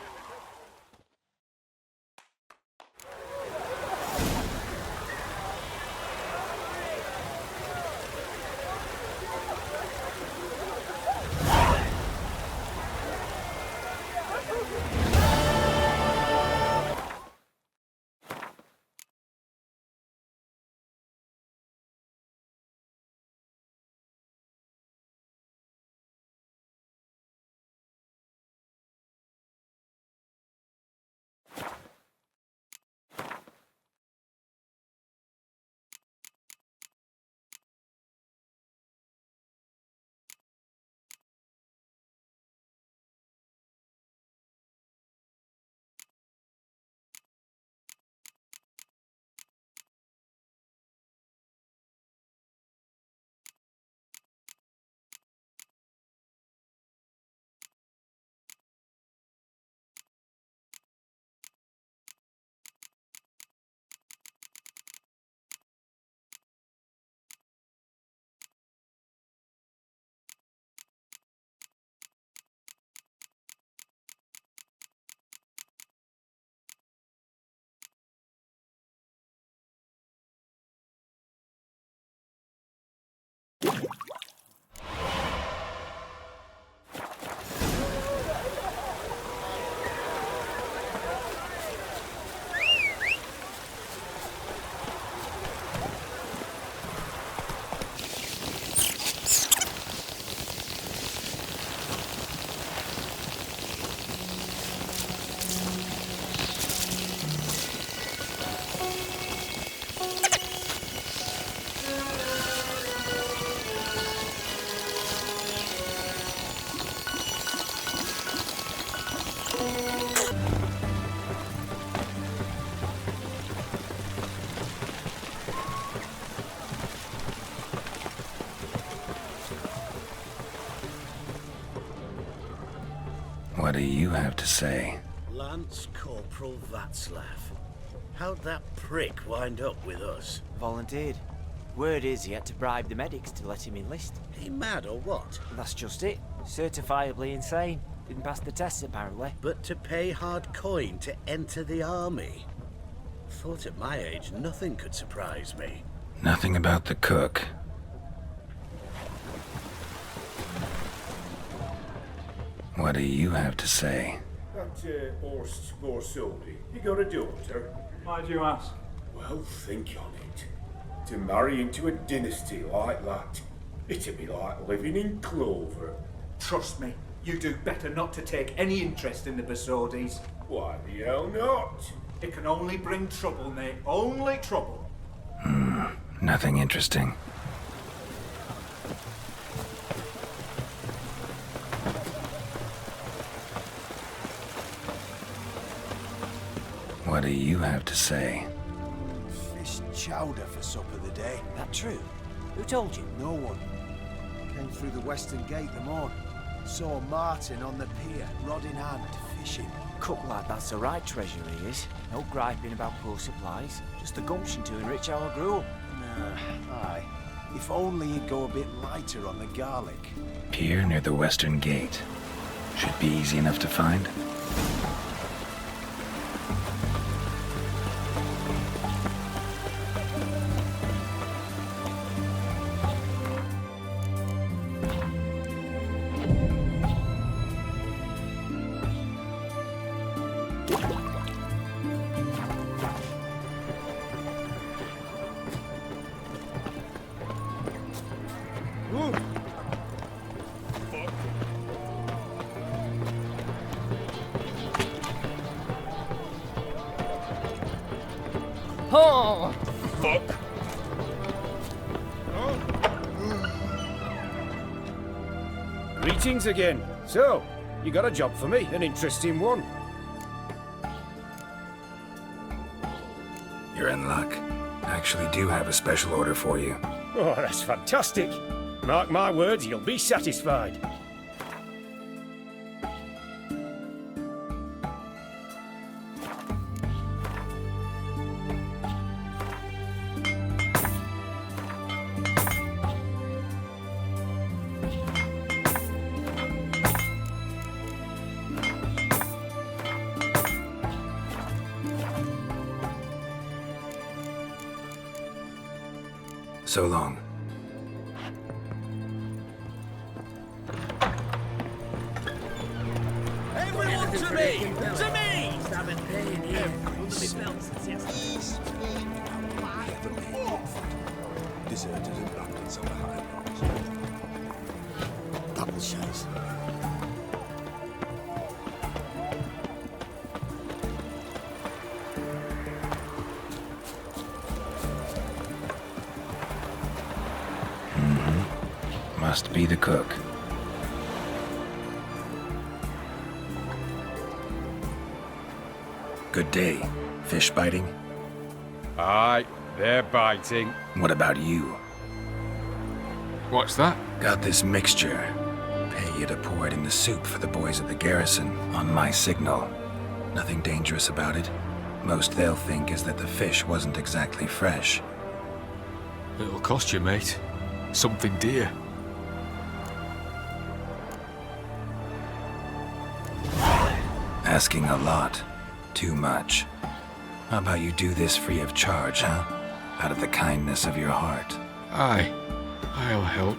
What do you have to say? Lance Corporal Václav. How'd that prick wind up with us? Volunteered. Word is he had to bribe the medics to let him enlist. He mad or what? That's just it. Certifiably insane. Didn't pass the tests, apparently. But to pay hard coin to enter the army? Thought at my age nothing could surprise me. Nothing about the cook. What do you have to say? That Bورسودی, he got a daughter. Why do you ask? Well, think on it. To marry into a dynasty like that, it'd be like living in clover. Trust me, you do better not to take any interest in the Bورسودis. Why the hell not? It can only bring trouble, mate. Only trouble. Nothing interesting. What do you have to say? Fish chowder for supper the day. That true? Who told you? No one. Came through the western gate the morning. Saw Martin on the pier, rod in hand, fishing. cook lad, that's the right treasure he is. No griping about poor supplies. Just the gumption to enrich our gruel. Aye. If only he'd go a bit lighter on the garlic. Pier near the western gate. Should be easy enough to find. Oh, fuck. Greetings again. So, you got a job for me, an interesting one. You're in luck. I actually do have a special order for you. Oh, that's fantastic. Mark my words, you'll be satisfied. So long. Everyone to me! To me! Haven't paid yet. Deserters and bandits on the high roads. Apple shares. Must be the cook. Good day. Fish biting? Aye, they're biting. What about you? What's that? Got this mixture. Pay you to pour it in the soup for the boys at the garrison, on my signal. Nothing dangerous about it. Most they'll think is that the fish wasn't exactly fresh. It'll cost you, mate. Something dear. Asking a lot. Too much. How about you do this free of charge, huh? Out of the kindness of your heart. Aye, I'll help.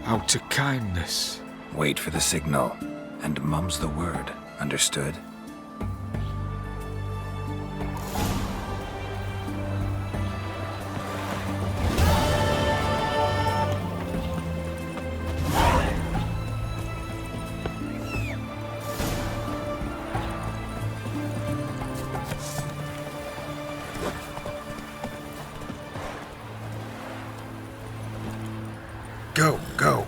Out of kindness. Wait for the signal, and mum's the word. Understood? Go, go.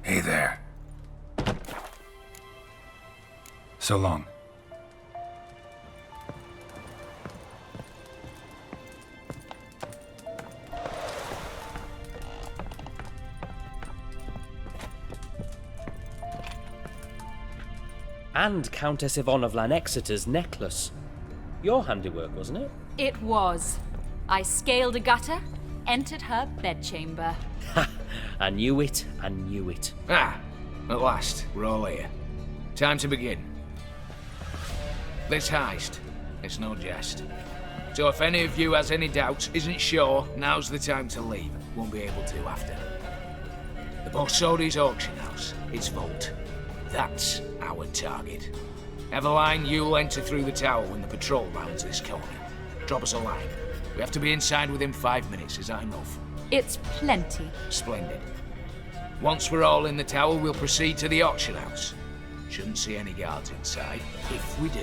Hey there. So long. And Countess Yvonne of Lanexeter's necklace. Your handiwork, wasn't it? It was. I scaled a gutter, entered her bedchamber. Ha! I knew it, I knew it. Ah, at last, we're all here. Time to begin. This heist, it's no jest. So if any of you has any doubts, isn't sure, now's the time to leave. Won't be able to after. The Boursodi's auction house, its vault. That's our target. Eveline, you'll enter through the tower when the patrol rounds this corner. Drop us a line. We have to be inside within 5 minutes, is that enough? It's plenty. Splendid. Once we're all in the tower, we'll proceed to the auction house. Shouldn't see any guards inside. If we do,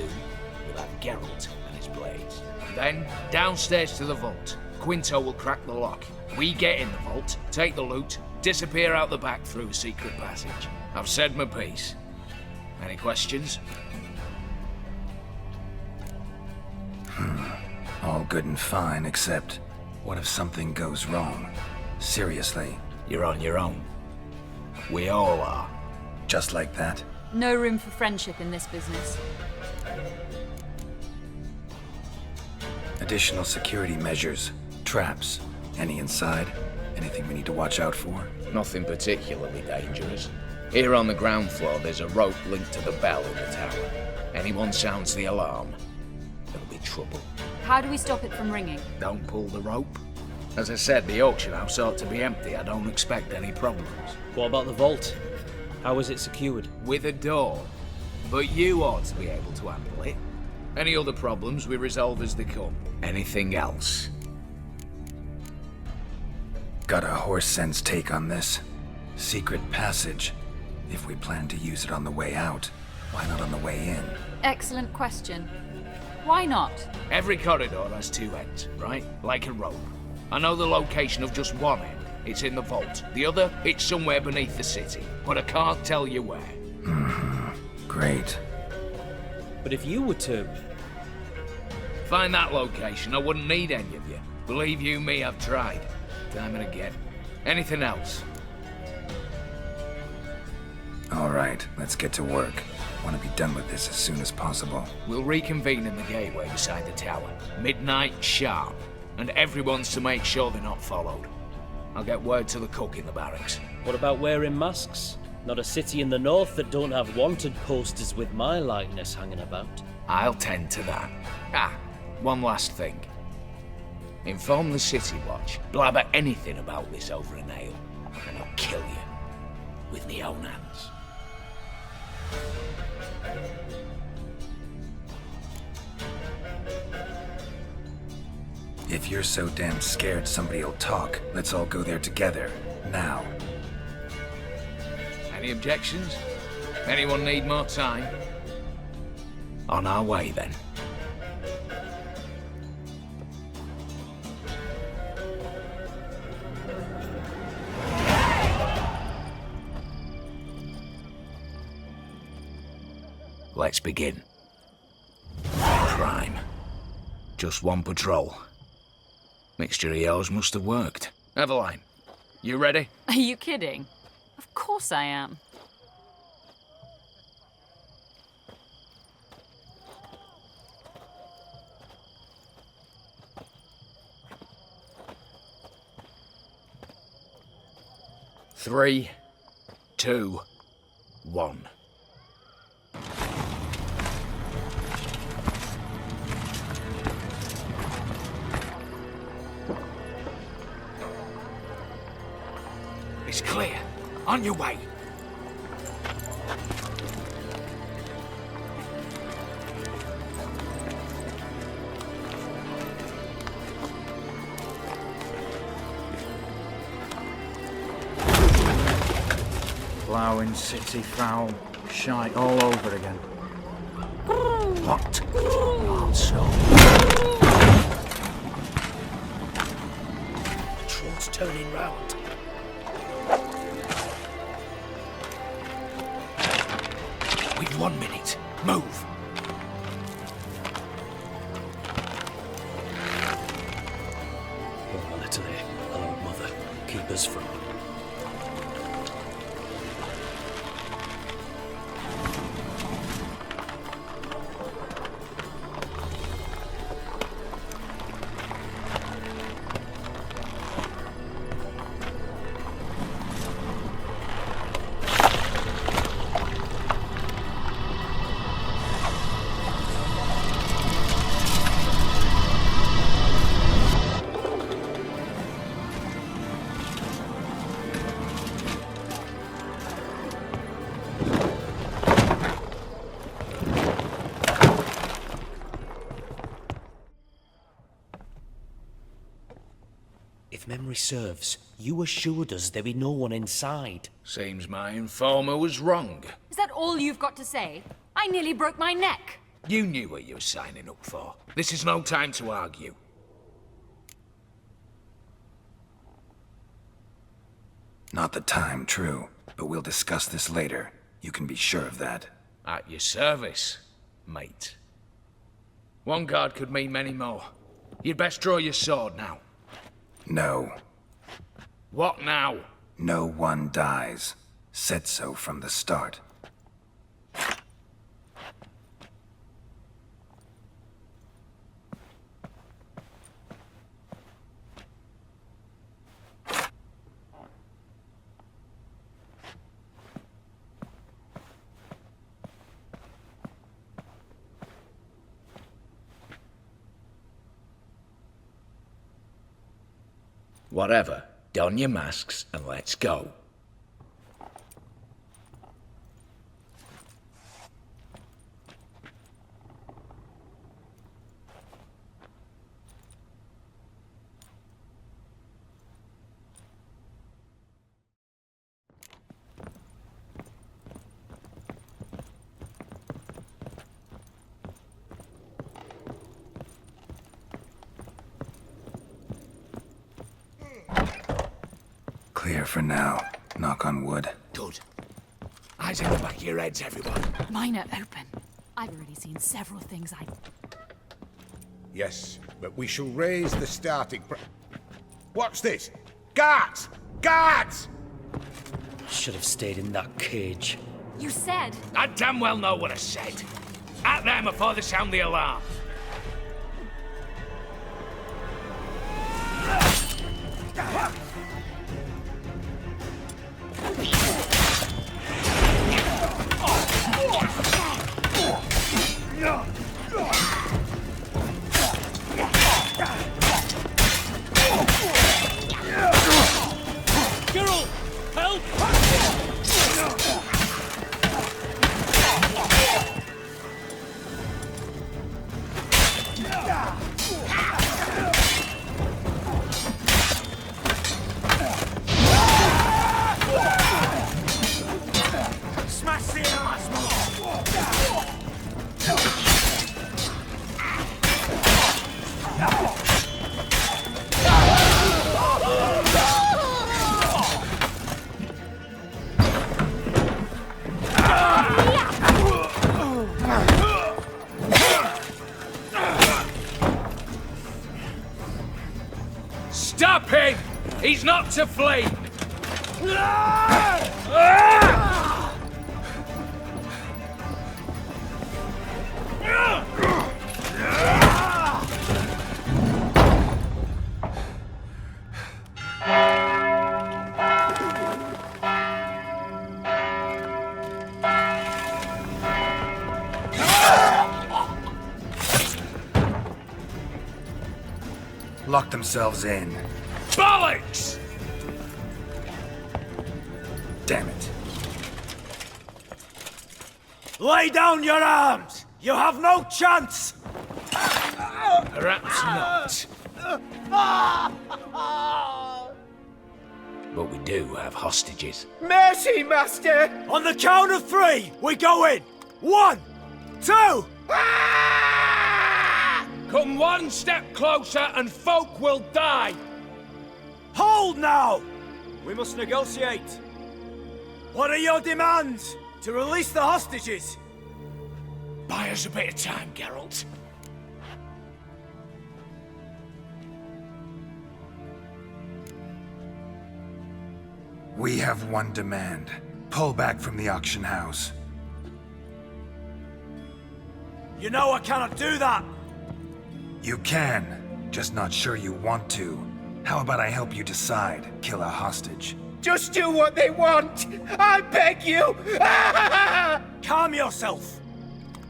we'll have Geralt and his razor's blades. Then, downstairs to the vault. Quinto will crack the lock. We get in the vault, take the loot, disappear out the back through a secret passage. I've said my piece. Any questions? All good and fine, except what if something goes wrong? Seriously. You're on your own. We all are. Just like that? No room for friendship in this business. Additional security measures. Traps. Any inside? Anything we need to watch out for? Nothing particularly dangerous. Here on the ground floor, there's a rope linked to the bell in the tower. Anyone sounds the alarm, there'll be trouble. How do we stop it from ringing? Don't pull the rope. As I said, the auction house ought to be empty. I don't expect any problems. What about the vault? How is it secured? With a door. But you ought to be able to handle it. Any other problems we resolve as they come. Anything else? Got a horse sense take on this. Secret passage. If we plan to use it on the way out, why not on the way in? Excellent question. Why not? Every corridor has two ends, right? Like a rope. I know the location of just one end. It's in the vault. The other, it's somewhere beneath the city. But I can't tell you where. Great. But if you were to... find that location, I wouldn't need any of you. Believe you me, I've tried. Time and again. Anything else? All right, let's get to work. Want to be done with this as soon as possible. We'll reconvene in the gateway beside the tower. Midnight sharp. And everyone's to make sure they're not followed. I'll get word to the cook in the barracks. What about wearing masks? Not a city in the north that don't have wanted posters with my likeness hanging about. I'll tend to that. One last thing. Inform the City Watch. Blabber anything about this over an ale, and I'll kill you. With my own hands. If you're so damn scared somebody'll talk, let's all go there together. Now. Any objections? Anyone need more time? On our way, then. Let's begin. Crime. Just one patrol. Mixture of yours must have worked. Eveline, you ready? Are you kidding? Of course I am. Three, 2, 1. It's clear. On your way. Ploughing city foul. Shite all over again. What? Also. Patrol's turning round. We've 1 minute. Move. Oh, Italy. Hello, Mother. Keep us from... If memory serves, you assured us there be no one inside. Seems my informer was wrong. Is that all you've got to say? I nearly broke my neck. You knew what you were signing up for. This is no time to argue. Not the time, true. But we'll discuss this later. You can be sure of that. At your service, mate. One guard could mean many more. You'd best draw your sword now. No. What now? No one dies. Said so from the start. Whatever. Don your masks and let's go. Clear for now. Knock on wood. Good. Eyes in the back of your heads, everyone. Mine are open. I've already seen several things I... Yes, but we shall raise the starting What's this? Guards! Guards! Should have stayed in that cage. You said... I damn well know what I said. At them before they sound the alarm. Stop him! He's not to flee! Lock themselves in. Bollocks! Damn it. Lay down your arms! You have no chance! Perhaps not. But we do have hostages. Mercy, Master! On the count of 3, we go in! 1, 2... Come one step closer and folk will die! Hold now! We must negotiate. What are your demands? To release the hostages? Buy us a bit of time, Geralt. We have one demand. Pull back from the auction house. You know I cannot do that! You can, just not sure you want to. How about I help you decide? Kill a hostage. Just do what they want! I beg you! Calm yourself!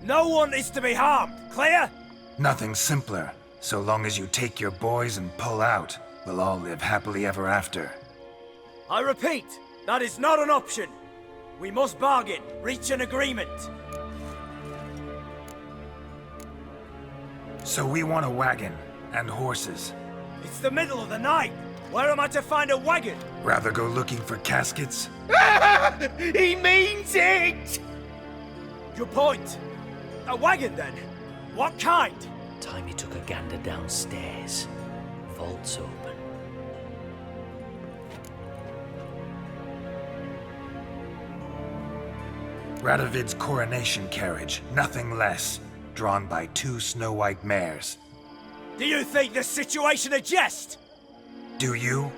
No one is to be harmed, clear? Nothing simpler. So long as you take your boys and pull out, we'll all live happily ever after. I repeat, that is not an option. We must bargain, reach an agreement. So we want a wagon, and horses. It's the middle of the night. Where am I to find a wagon? Rather go looking for caskets? He means it! Good point. A wagon, then? What kind? Time he took a gander downstairs. Vault's open. Radovid's coronation carriage, nothing less, drawn by 2 snow-white mares. Do you think the situation a jest? Do you?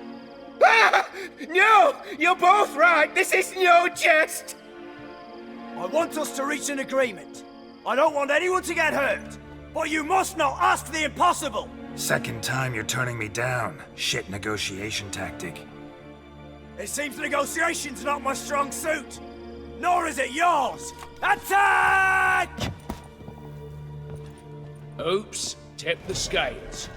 Ah! No! You're both right! This is no jest! I want us to reach an agreement. I don't want anyone to get hurt. But you must not ask the impossible! Second time you're turning me down. Shit negotiation tactic. It seems negotiation's not my strong suit. Nor is it yours! Attack! Oops, tip the scales.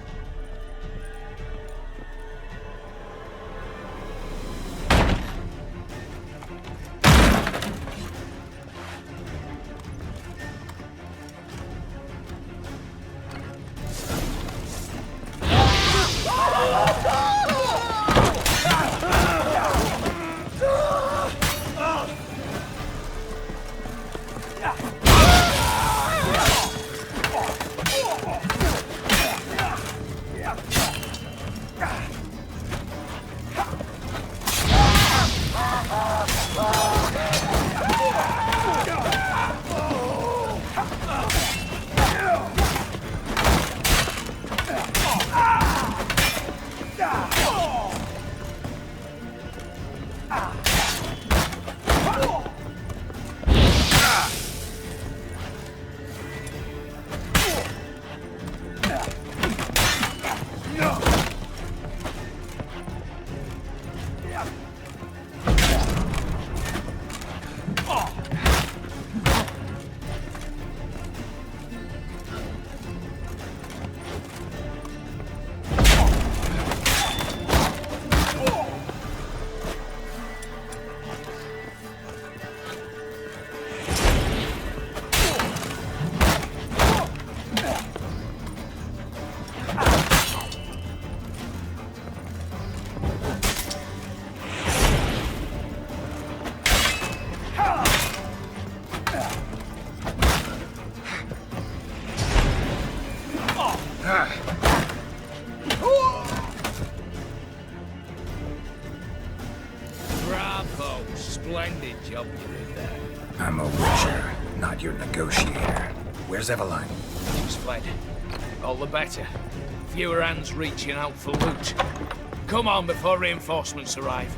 Splendid job you did there. I'm a witcher, not your negotiator. Where's Eveline? She's fled. All the better. Fewer hands reaching out for loot. Come on before reinforcements arrive.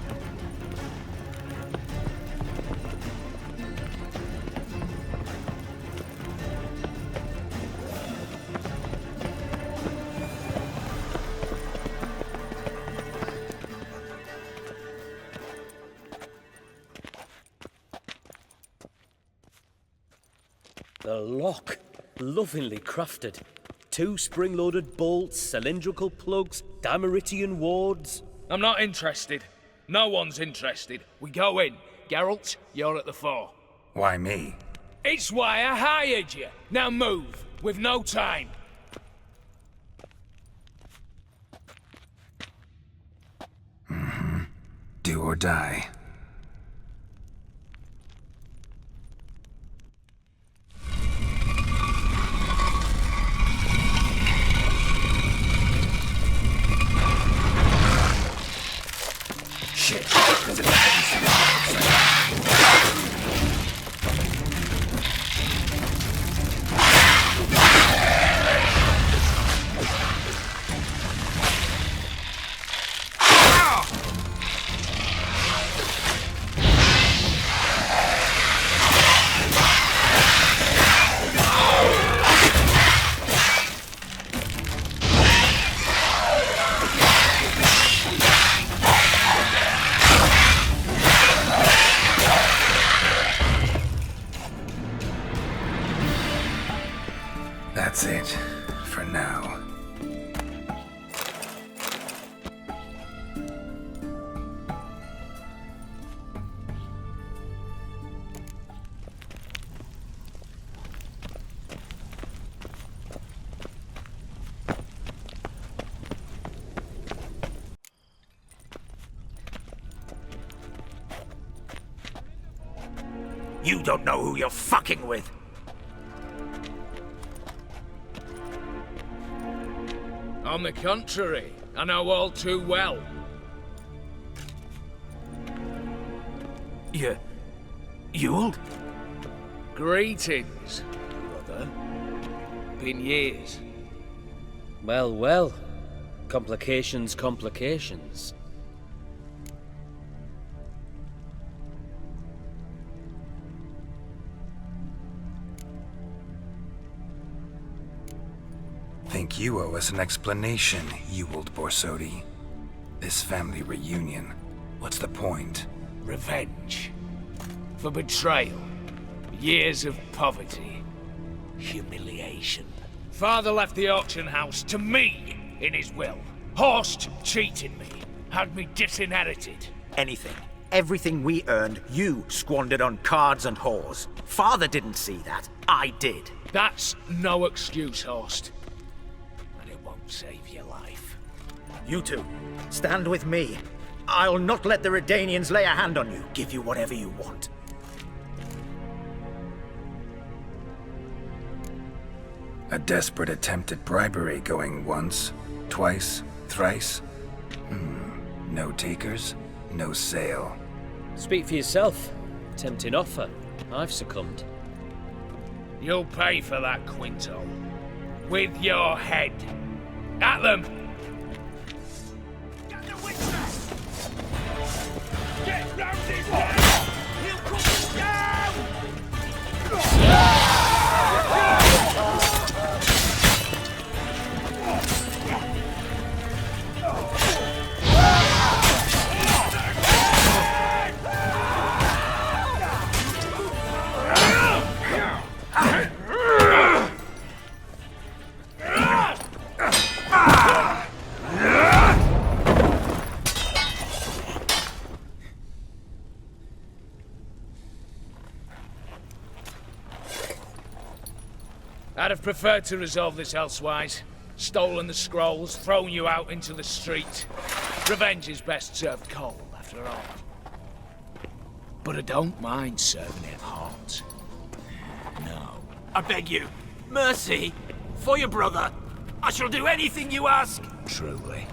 The lock. Lovingly crafted. 2 spring-loaded bolts, cylindrical plugs, Dameritian wards. I'm not interested. No one's interested. We go in. Geralt, you're at the fore. Why me? It's why I hired you. Now move. We've no time. Do or die. Shit. That's it, for now. You don't know who you're fucking with. On the contrary, I know all too well. You old? Greetings, brother. Been years. Well, well. Complications, complications. Think you owe us an explanation, you old Boursodie. This family reunion, what's the point? Revenge. For betrayal. Years of poverty. Humiliation. Father left the auction house to me in his will. Horst cheated me. Had me disinherited. Anything. Everything we earned, you squandered on cards and whores. Father didn't see that. I did. That's no excuse, Horst. And it won't save your life. You two, stand with me. I'll not let the Redanians lay a hand on you. Give you whatever you want. A desperate attempt at bribery going once, twice, thrice. No takers, no sale. Speak for yourself. Tempting offer. I've succumbed. You'll pay for that, Quinto. With your head. At them! Get the Witcher! Get round his head! He'll cut you down! I'd have preferred to resolve this elsewise. Stolen the scrolls, thrown you out into the street. Revenge is best served cold, after all. But I don't mind serving it hot. No. I beg you, mercy, for your brother. I shall do anything you ask. Truly.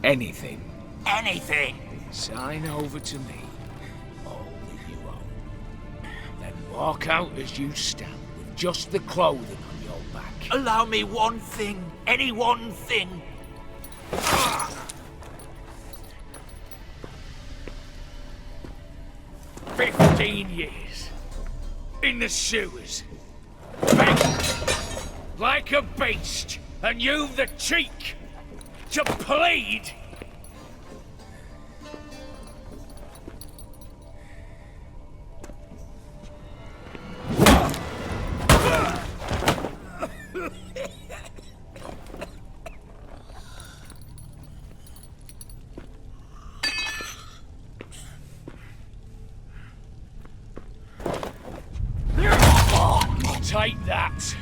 Anything. Anything. Sign over to me. All that you own. Then walk out as you stand. Just the clothing on your back. Allow me one thing. Any one thing. 15 years. In the sewers. Begging. Like a beast. And you've the cheek to plead. Take that.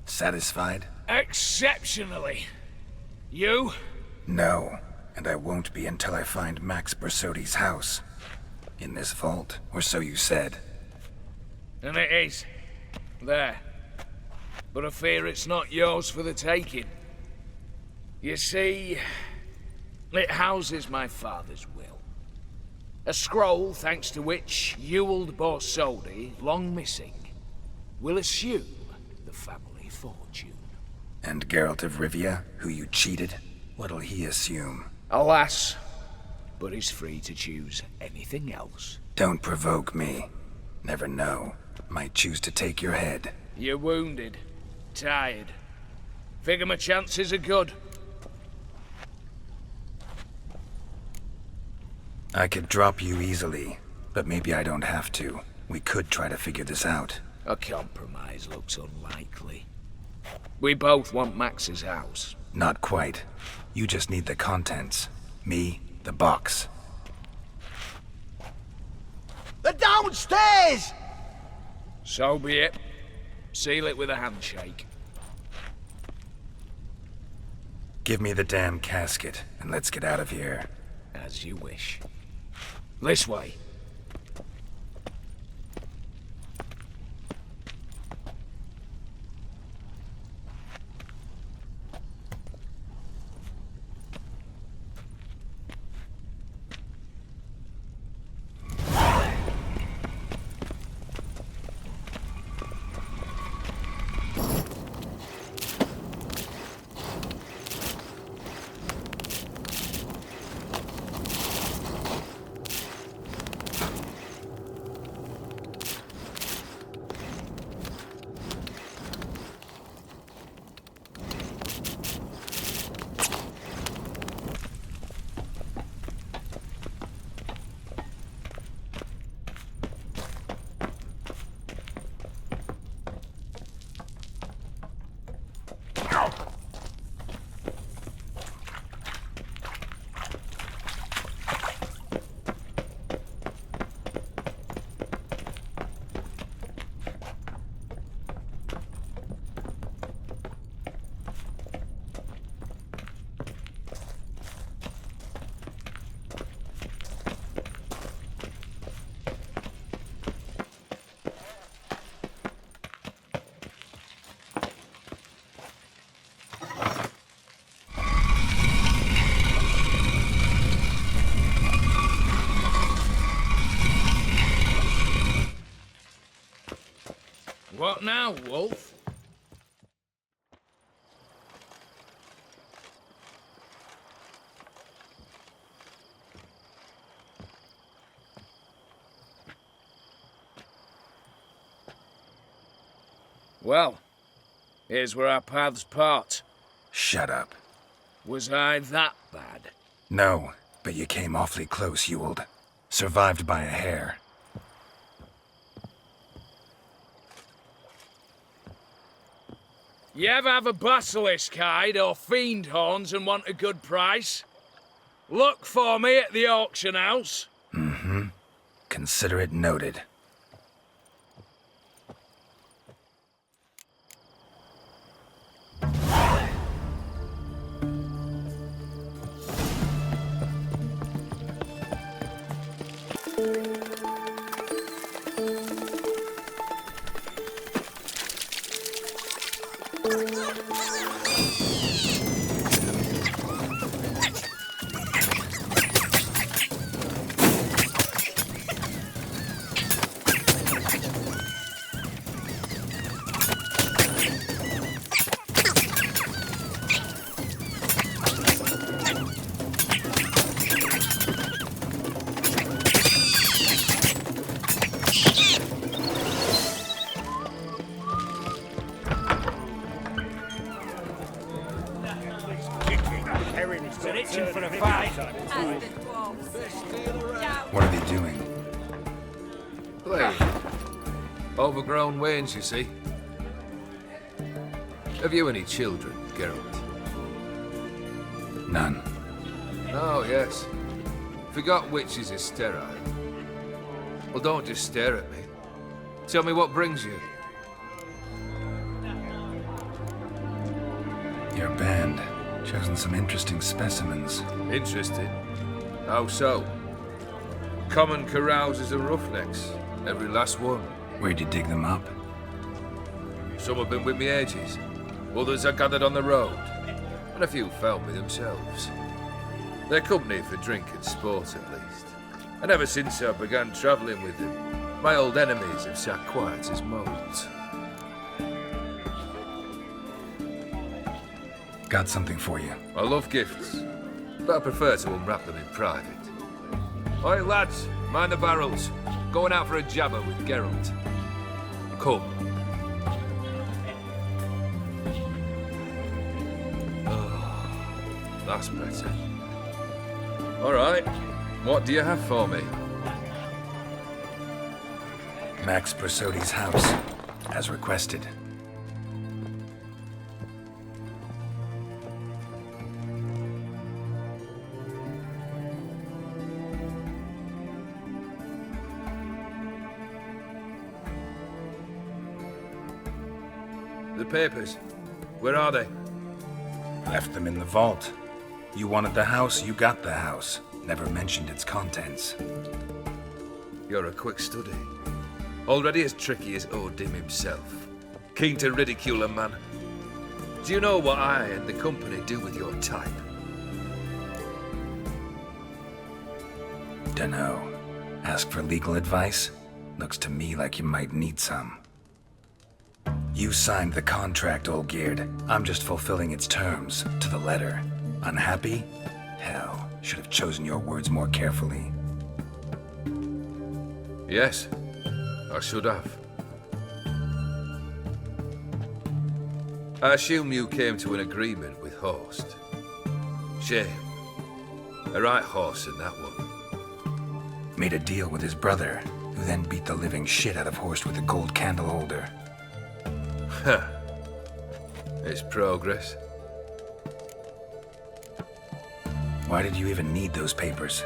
Satisfied? Exceptionally. You? No, and I won't be until I find Max Boursodie's house. In this vault, or so you said. And it is. There. But I fear it's not yours for the taking. You see, it houses my father's will. A scroll thanks to which Ewald Boursodie, long missing, will assume the family fortune. And Geralt of Rivia, who you cheated, what'll he assume? Alas, but he's free to choose anything else. Don't provoke me. Never know. Might choose to take your head. You're wounded. Tired. Figure my chances are good. I could drop you easily, but maybe I don't have to. We could try to figure this out. A compromise looks unlikely. We both want Max's house. Not quite. You just need the contents. Me, the box. They're downstairs! So be it. Seal it with a handshake. Give me the damn casket, and let's get out of here. As you wish. This way. What now, Wolf? Well, here's where our paths part. Shut up. Was I that bad? No, but you came awfully close, Ewald. Survived by a hair. You ever have a basilisk hide or fiend horns and want a good price? Look for me at the auction house. Mm-hmm. Consider it noted. What are they doing? Playing. Overgrown wains, you see. Have you any children, Geralt? None. Oh, yes. Forgot witches are sterile. Well, don't just stare at me. Tell me what brings you. Your band. Chosen some interesting specimens. Interesting? How so? Common carousers and roughnecks. Every last one. Where'd you dig them up? Some have been with me ages. Others I gathered on the road. And a few found me themselves. They're company for drink and sport, at least. And ever since I began travelling with them, my old enemies have sat quiet as moles. Got something for you. I love gifts, but I prefer to unwrap them in private. Oi, lads, mind the barrels. Going out for a jabber with Geralt. Come. Oh, that's better. All right, what do you have for me? Max Boursodi's house, as requested. papers. Where are they? Left them in the vault. You wanted the house, you got the house. Never mentioned its contents. You're a quick study. Already as tricky as Odim himself. Keen to ridicule a man. Do you know what I and the company do with your type? Dunno. Ask for legal advice? Looks to me like you might need some. You signed the contract, Ovelgیرد. I'm just fulfilling its terms, to the letter. Unhappy? Hell, should have chosen your words more carefully. Yes, I should have. I assume you came to an agreement with Horst. Shame. A right horse in that one. Made a deal with his brother, who then beat the living shit out of Horst with a gold candle holder. Huh. It's progress. Why did you even need those papers?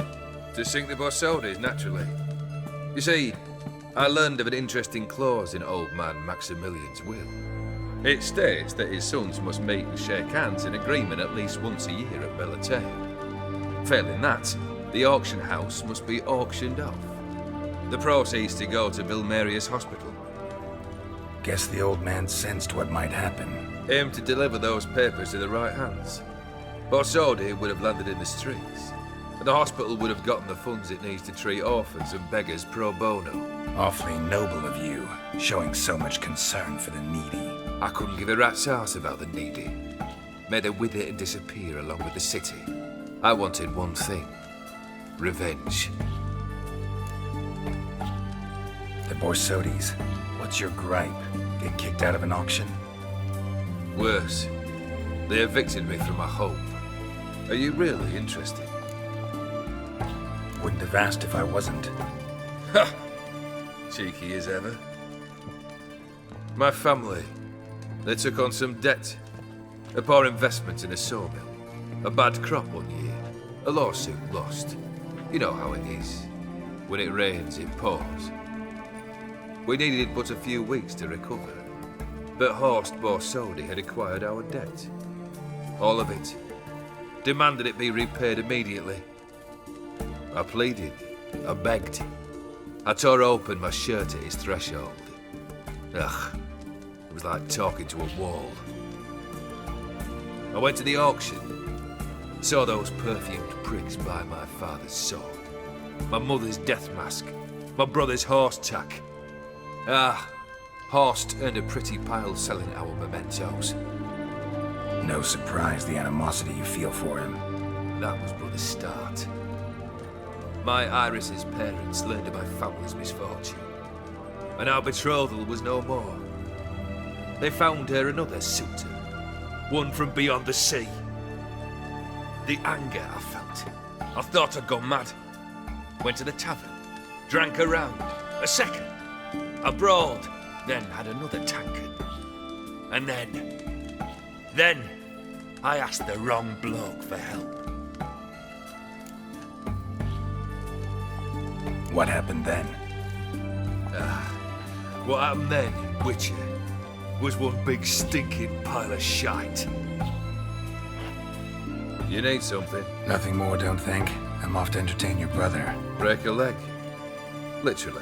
To sink the Boursodis, naturally. You see, I learned of an interesting clause in old man Maximilian's will. It states that his sons must meet and shake hands in agreement at least once a year at Bellatane. Failing that, the auction house must be auctioned off. The proceeds to go to Vilmerius Hospital. Guess the old man sensed what might happen. Aimed to deliver those papers to the right hands. Boursodi would have landed in the streets, and the hospital would have gotten the funds it needs to treat orphans and beggars pro bono. Awfully noble of you, showing so much concern for the needy. I couldn't give a rat's ass about the needy. Made her wither and disappear along with the city. I wanted one thing. Revenge. The Boursodis. What's your gripe? Get kicked out of an auction? Worse. They evicted me from my home. Are you really interested? Wouldn't have asked if I wasn't. Ha! Cheeky as ever. My family. They took on some debt. A poor investment in a sawmill. A bad crop one year. A lawsuit lost. You know how it is. When it rains, it pours. We needed but a few weeks to recover. But Horst Boursodi had acquired our debt. All of it. Demanded it be repaid immediately. I pleaded. I begged. I tore open my shirt at his threshold. Ugh. It was like talking to a wall. I went to the auction. Saw those perfumed pricks buy my father's sword. My mother's death mask. My brother's horse tack. Ah, Horst earned a pretty pile selling our mementos. No surprise the animosity you feel for him. That was but the start. My Iris's parents learned of my family's misfortune, and our betrothal was no more. They found her another suitor, one from beyond the sea. The anger I felt. I thought I'd gone mad. Went to the tavern, drank a round, a second. I brawled, then had another tankard. And then I asked the wrong bloke for help. What happened then? What happened then, Witcher, was one big stinking pile of shite. You need something? Nothing more, don't think. I'm off to entertain your brother. Break a leg? Literally.